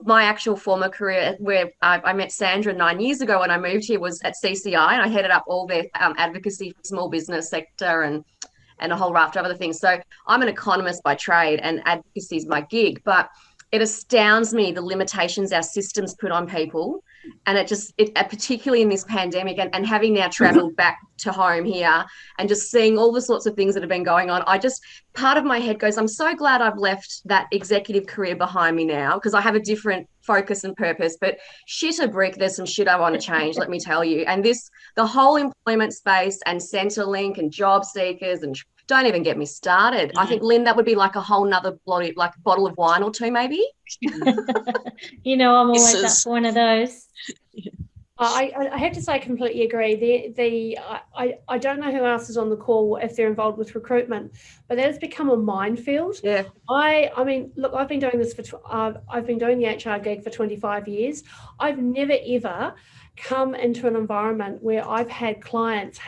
my actual former career, where I met Sandra 9 years ago when I moved here, was at CCI, and I headed up all their advocacy for small business sector and a whole raft of other things. So I'm an economist by trade, and advocacy is my gig. But it astounds me the limitations our systems put on people. And particularly in this pandemic, and having now traveled back to home here and just seeing all the sorts of things that have been going on, part of my head goes, I'm so glad I've left that executive career behind me now, because I have a different focus and purpose. But shit a brick, there's some shit I want to change, let me tell you. And the whole employment space and Centrelink and job seekers, and don't even get me started. I think, Lynn, that would be like a whole nother bottle of wine or two, maybe. I'm always up for one of those. I have to say I completely agree. I don't know who else is on the call if they're involved with recruitment, but that has become a minefield. Yeah. I mean, look, I've been doing this I've been doing the HR gig for 25 years. I've never ever come into an environment where I've had clients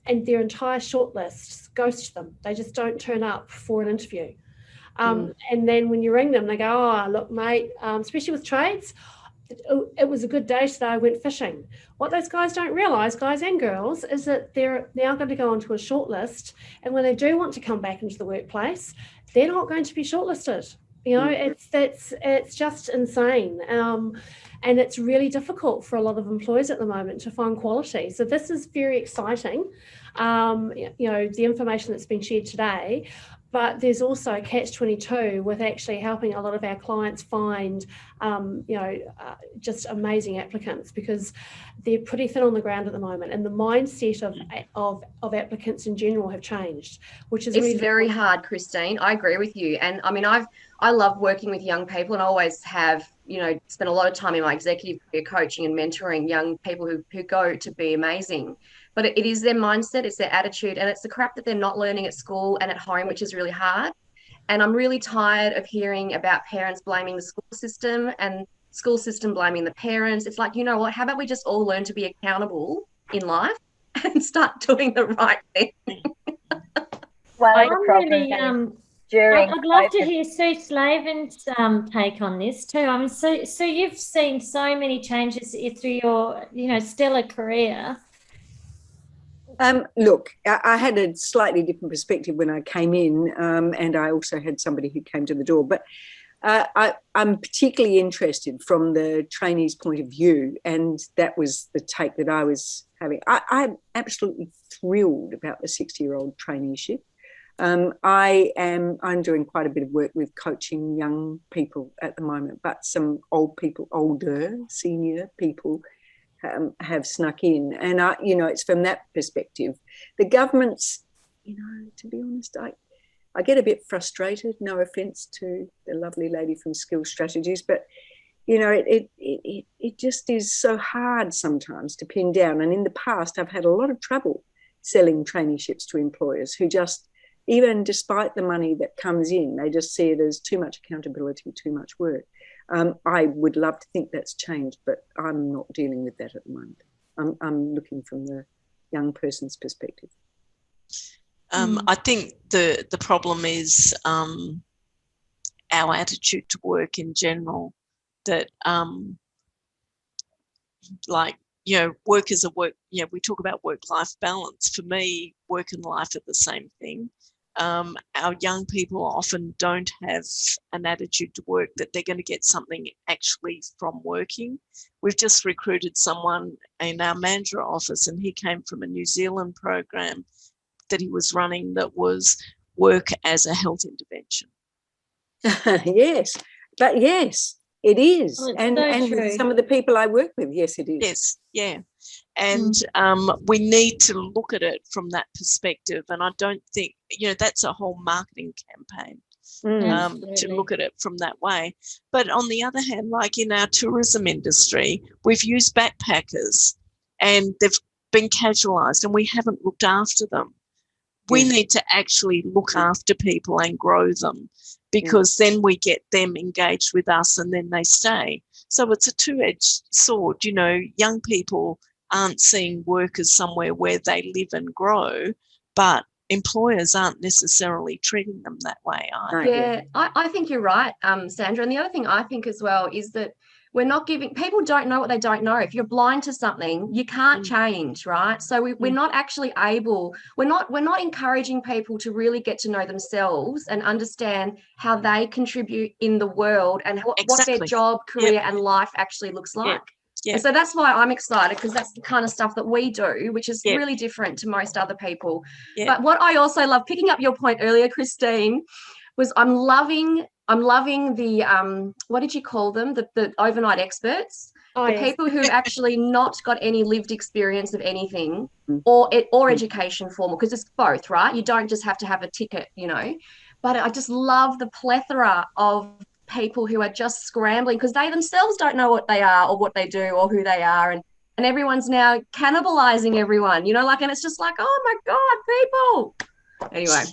and their entire shortlists ghost them. They just don't turn up for an interview. And then when you ring them, they go, oh, look, mate, especially with trades, it was a good day today, I went fishing. What those guys don't realise, guys and girls, is that they're now going to go onto a shortlist, and when they do want to come back into the workplace, they're not going to be shortlisted. It's just insane. And it's really difficult for a lot of employers at the moment to find quality. So this is very exciting, the information that's been shared today. But there's also a catch-22 with actually helping a lot of our clients find, just amazing applicants, because they're pretty thin on the ground at the moment, and the mindset of applicants in general have changed, which is it's very hard, Christine. I agree with you, and I mean, I love working with young people, and I always have, spent a lot of time in my executive career coaching and mentoring young people who go to be amazing. But it is their mindset, it's their attitude, and it's the crap that they're not learning at school and at home, which is really hard. And I'm really tired of hearing about parents blaming the school system and school system blaming the parents. It's like, you know what, how about we just all learn to be accountable in life and start doing the right thing? Well, I'd love to hear Sue Slavin's take on this too. I mean, so you've seen so many changes through your, stellar career. Look, I had a slightly different perspective when I came in, and I also had somebody who came to the door. But I'm particularly interested from the trainees' point of view, and that was the take that I was having. I'm absolutely thrilled about the 60-year-old traineeship. I'm doing quite a bit of work with coaching young people at the moment, but some older, senior people have snuck in. And, it's from that perspective. The government's, to be honest, I get a bit frustrated, no offence to the lovely lady from Skills Strategies, but, it just is so hard sometimes to pin down. And in the past, I've had a lot of trouble selling traineeships to employers who just, even despite the money that comes in, they just see it as too much accountability, too much work. I would love to think that's changed, but I'm not dealing with that at the moment. I'm looking from the young person's perspective. I think the problem is our attitude to work in general, that work is a work, we talk about work-life balance. For me, work and life are the same thing. Our young people often don't have an attitude to work that they're going to get something actually from working. We've just recruited someone in our manager office, and he came from a New Zealand program that he was running that was work as a health intervention. Yes, it is. Oh, and true. With some of the people I work with, yes, it is. Yes, yeah. And we need to look at it from that perspective. And I don't think, that's a whole marketing campaign to look at it from that way. But on the other hand, like in our tourism industry, we've used backpackers and they've been casualised and we haven't looked after them. We need to actually look after people and grow them, because then we get them engaged with us and then they stay. So it's a two-edged sword. Young people aren't seeing work as somewhere where they live and grow, but employers aren't necessarily treating them that way either. Yeah, I think you're right, Sandra. And the other thing I think as well is that we're not giving, people don't know what they don't know. If you're blind to something, you can't change, right? So we're not actually able, we're not encouraging people to really get to know themselves and understand how they contribute in the world and what their job, career and life actually looks like. Yeah. And so that's why I'm excited, because that's the kind of stuff that we do, which is really different to most other people. But what I also love, picking up your point earlier, Christine, was I'm loving the what did you call them? The overnight experts, people who've actually not got any lived experience of anything or education formal, because it's both, right? You don't just have to have a ticket, you know. But I just love the plethora of people who are just scrambling because they themselves don't know what they are or what they do or who they are, and everyone's now cannibalizing everyone, you know, like, and it's just like, oh my God, people. Anyway.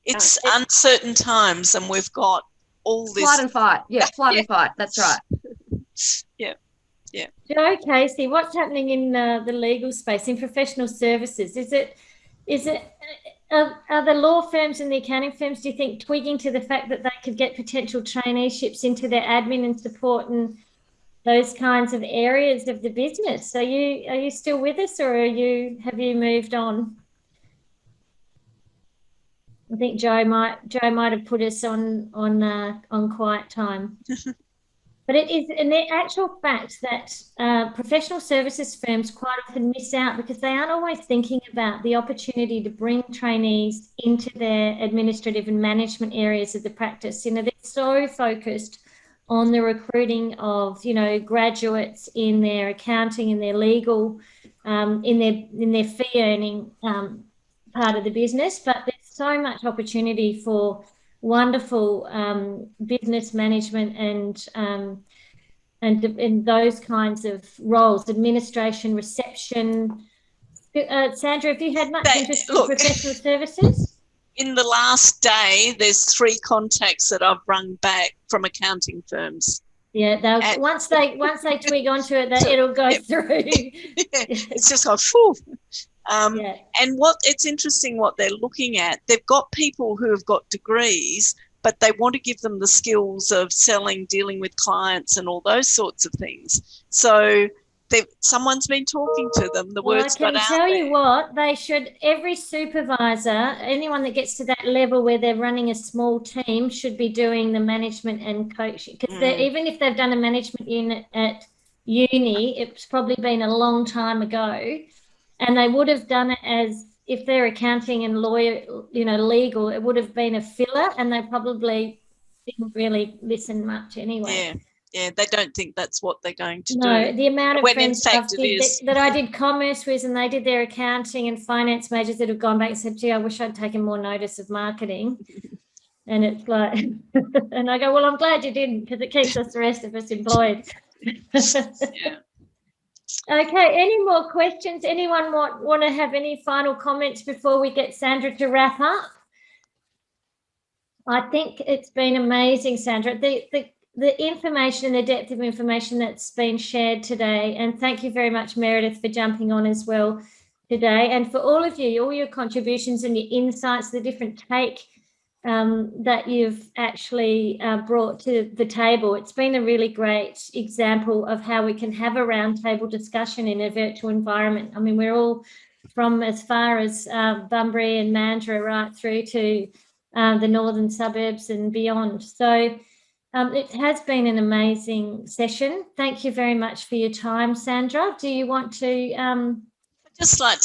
It's uncertain times, and we've got all this flight and fight. Yeah, flight and fight. That's right. Yeah. Joe Casey, what's happening in the legal space, in professional services? Are the law firms and the accounting firms, do you think, twigging to the fact that they could get potential traineeships into their admin and support and those kinds of areas of the business? Are you still with us, or have you moved on? I think Joe might have put us on quiet time. But it is an actual fact that professional services firms quite often miss out because they aren't always thinking about the opportunity to bring trainees into their administrative and management areas of the practice. You know, they're so focused on the recruiting of, you know, graduates in their accounting, in their legal, in their fee earning part of the business, but there's so much opportunity for wonderful business management and those kinds of roles, administration, reception. Sandra, have you had much interest in professional services? In the last day, there's 3 contacts that I've rung back from accounting firms. Yeah, once they twig onto it, it'll go through. It's just like, phew. And it's interesting what they're looking at. They've got people who have got degrees, but they want to give them the skills of selling, dealing with clients and all those sorts of things. So someone's been talking to them. The word's got out there. I can tell you what, they should, every supervisor, anyone that gets to that level where they're running a small team should be doing the management and coaching. Because even if they've done a management unit at uni, it's probably been a long time ago. And they would have done it as, if they're accounting and lawyer, you know, legal, it would have been a filler, and they probably didn't really listen much anyway. Yeah, they don't think that's what they're going to do. No, the amount of friends that I did commerce with, and they did their accounting and finance majors that have gone back and said, gee, I wish I'd taken more notice of marketing. And it's like, and I go, well, I'm glad you didn't, because it keeps the rest of us employed. Yeah. Okay, any more questions? Anyone want to have any final comments before we get Sandra to wrap up? I think it's been amazing, Sandra. The information, the depth of information that's been shared today, and thank you very much, Meredith, for jumping on as well today, and for all of you, all your contributions and your insights, the different take that you've actually brought to the table. It's been a really great example of how we can have a roundtable discussion in a virtual environment. I mean, we're all from as far as Bunbury and Mandurah right through to the northern suburbs and beyond. So it has been an amazing session. Thank you very much for your time, Sandra. Do you want to... I'd just like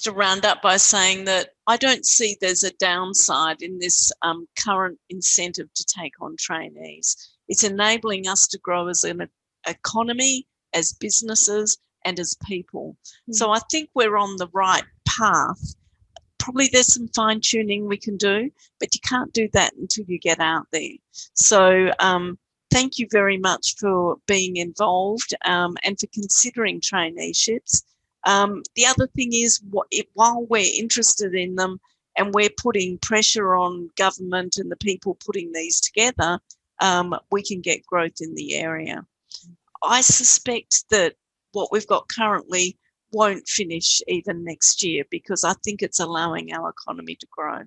to round up by saying that I don't see there's a downside in this current incentive to take on trainees. It's enabling us to grow as an economy, as businesses, and as people. So I think we're on the right path. Probably there's some fine tuning we can do, but you can't do that until you get out there. So thank you very much for being involved and for considering traineeships. The other thing is, while we're interested in them and we're putting pressure on government and the people putting these together, we can get growth in the area. I suspect that what we've got currently won't finish even next year, because I think it's allowing our economy to grow.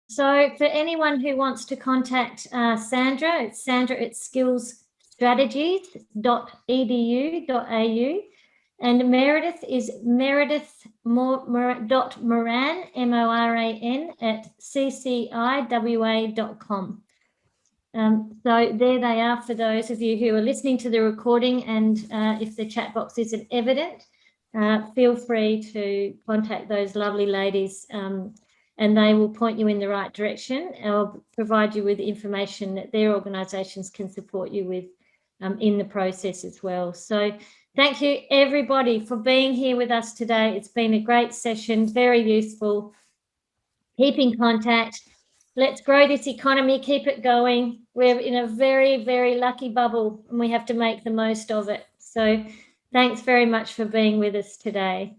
So for anyone who wants to contact Sandra, it's sandra@skillsstrategies.edu.au, and Meredith is meredith.moran, MORAN, @cciwa.com. So there they are for those of you who are listening to the recording, and if the chat box isn't evident, feel free to contact those lovely ladies, and they will point you in the right direction or provide you with information that their organisations can support you with in the process as well. So thank you everybody for being here with us today. It's been a great session, very useful. Keep in contact. Let's grow this economy, keep it going. We're in a very, very lucky bubble and we have to make the most of it. So thanks very much for being with us today.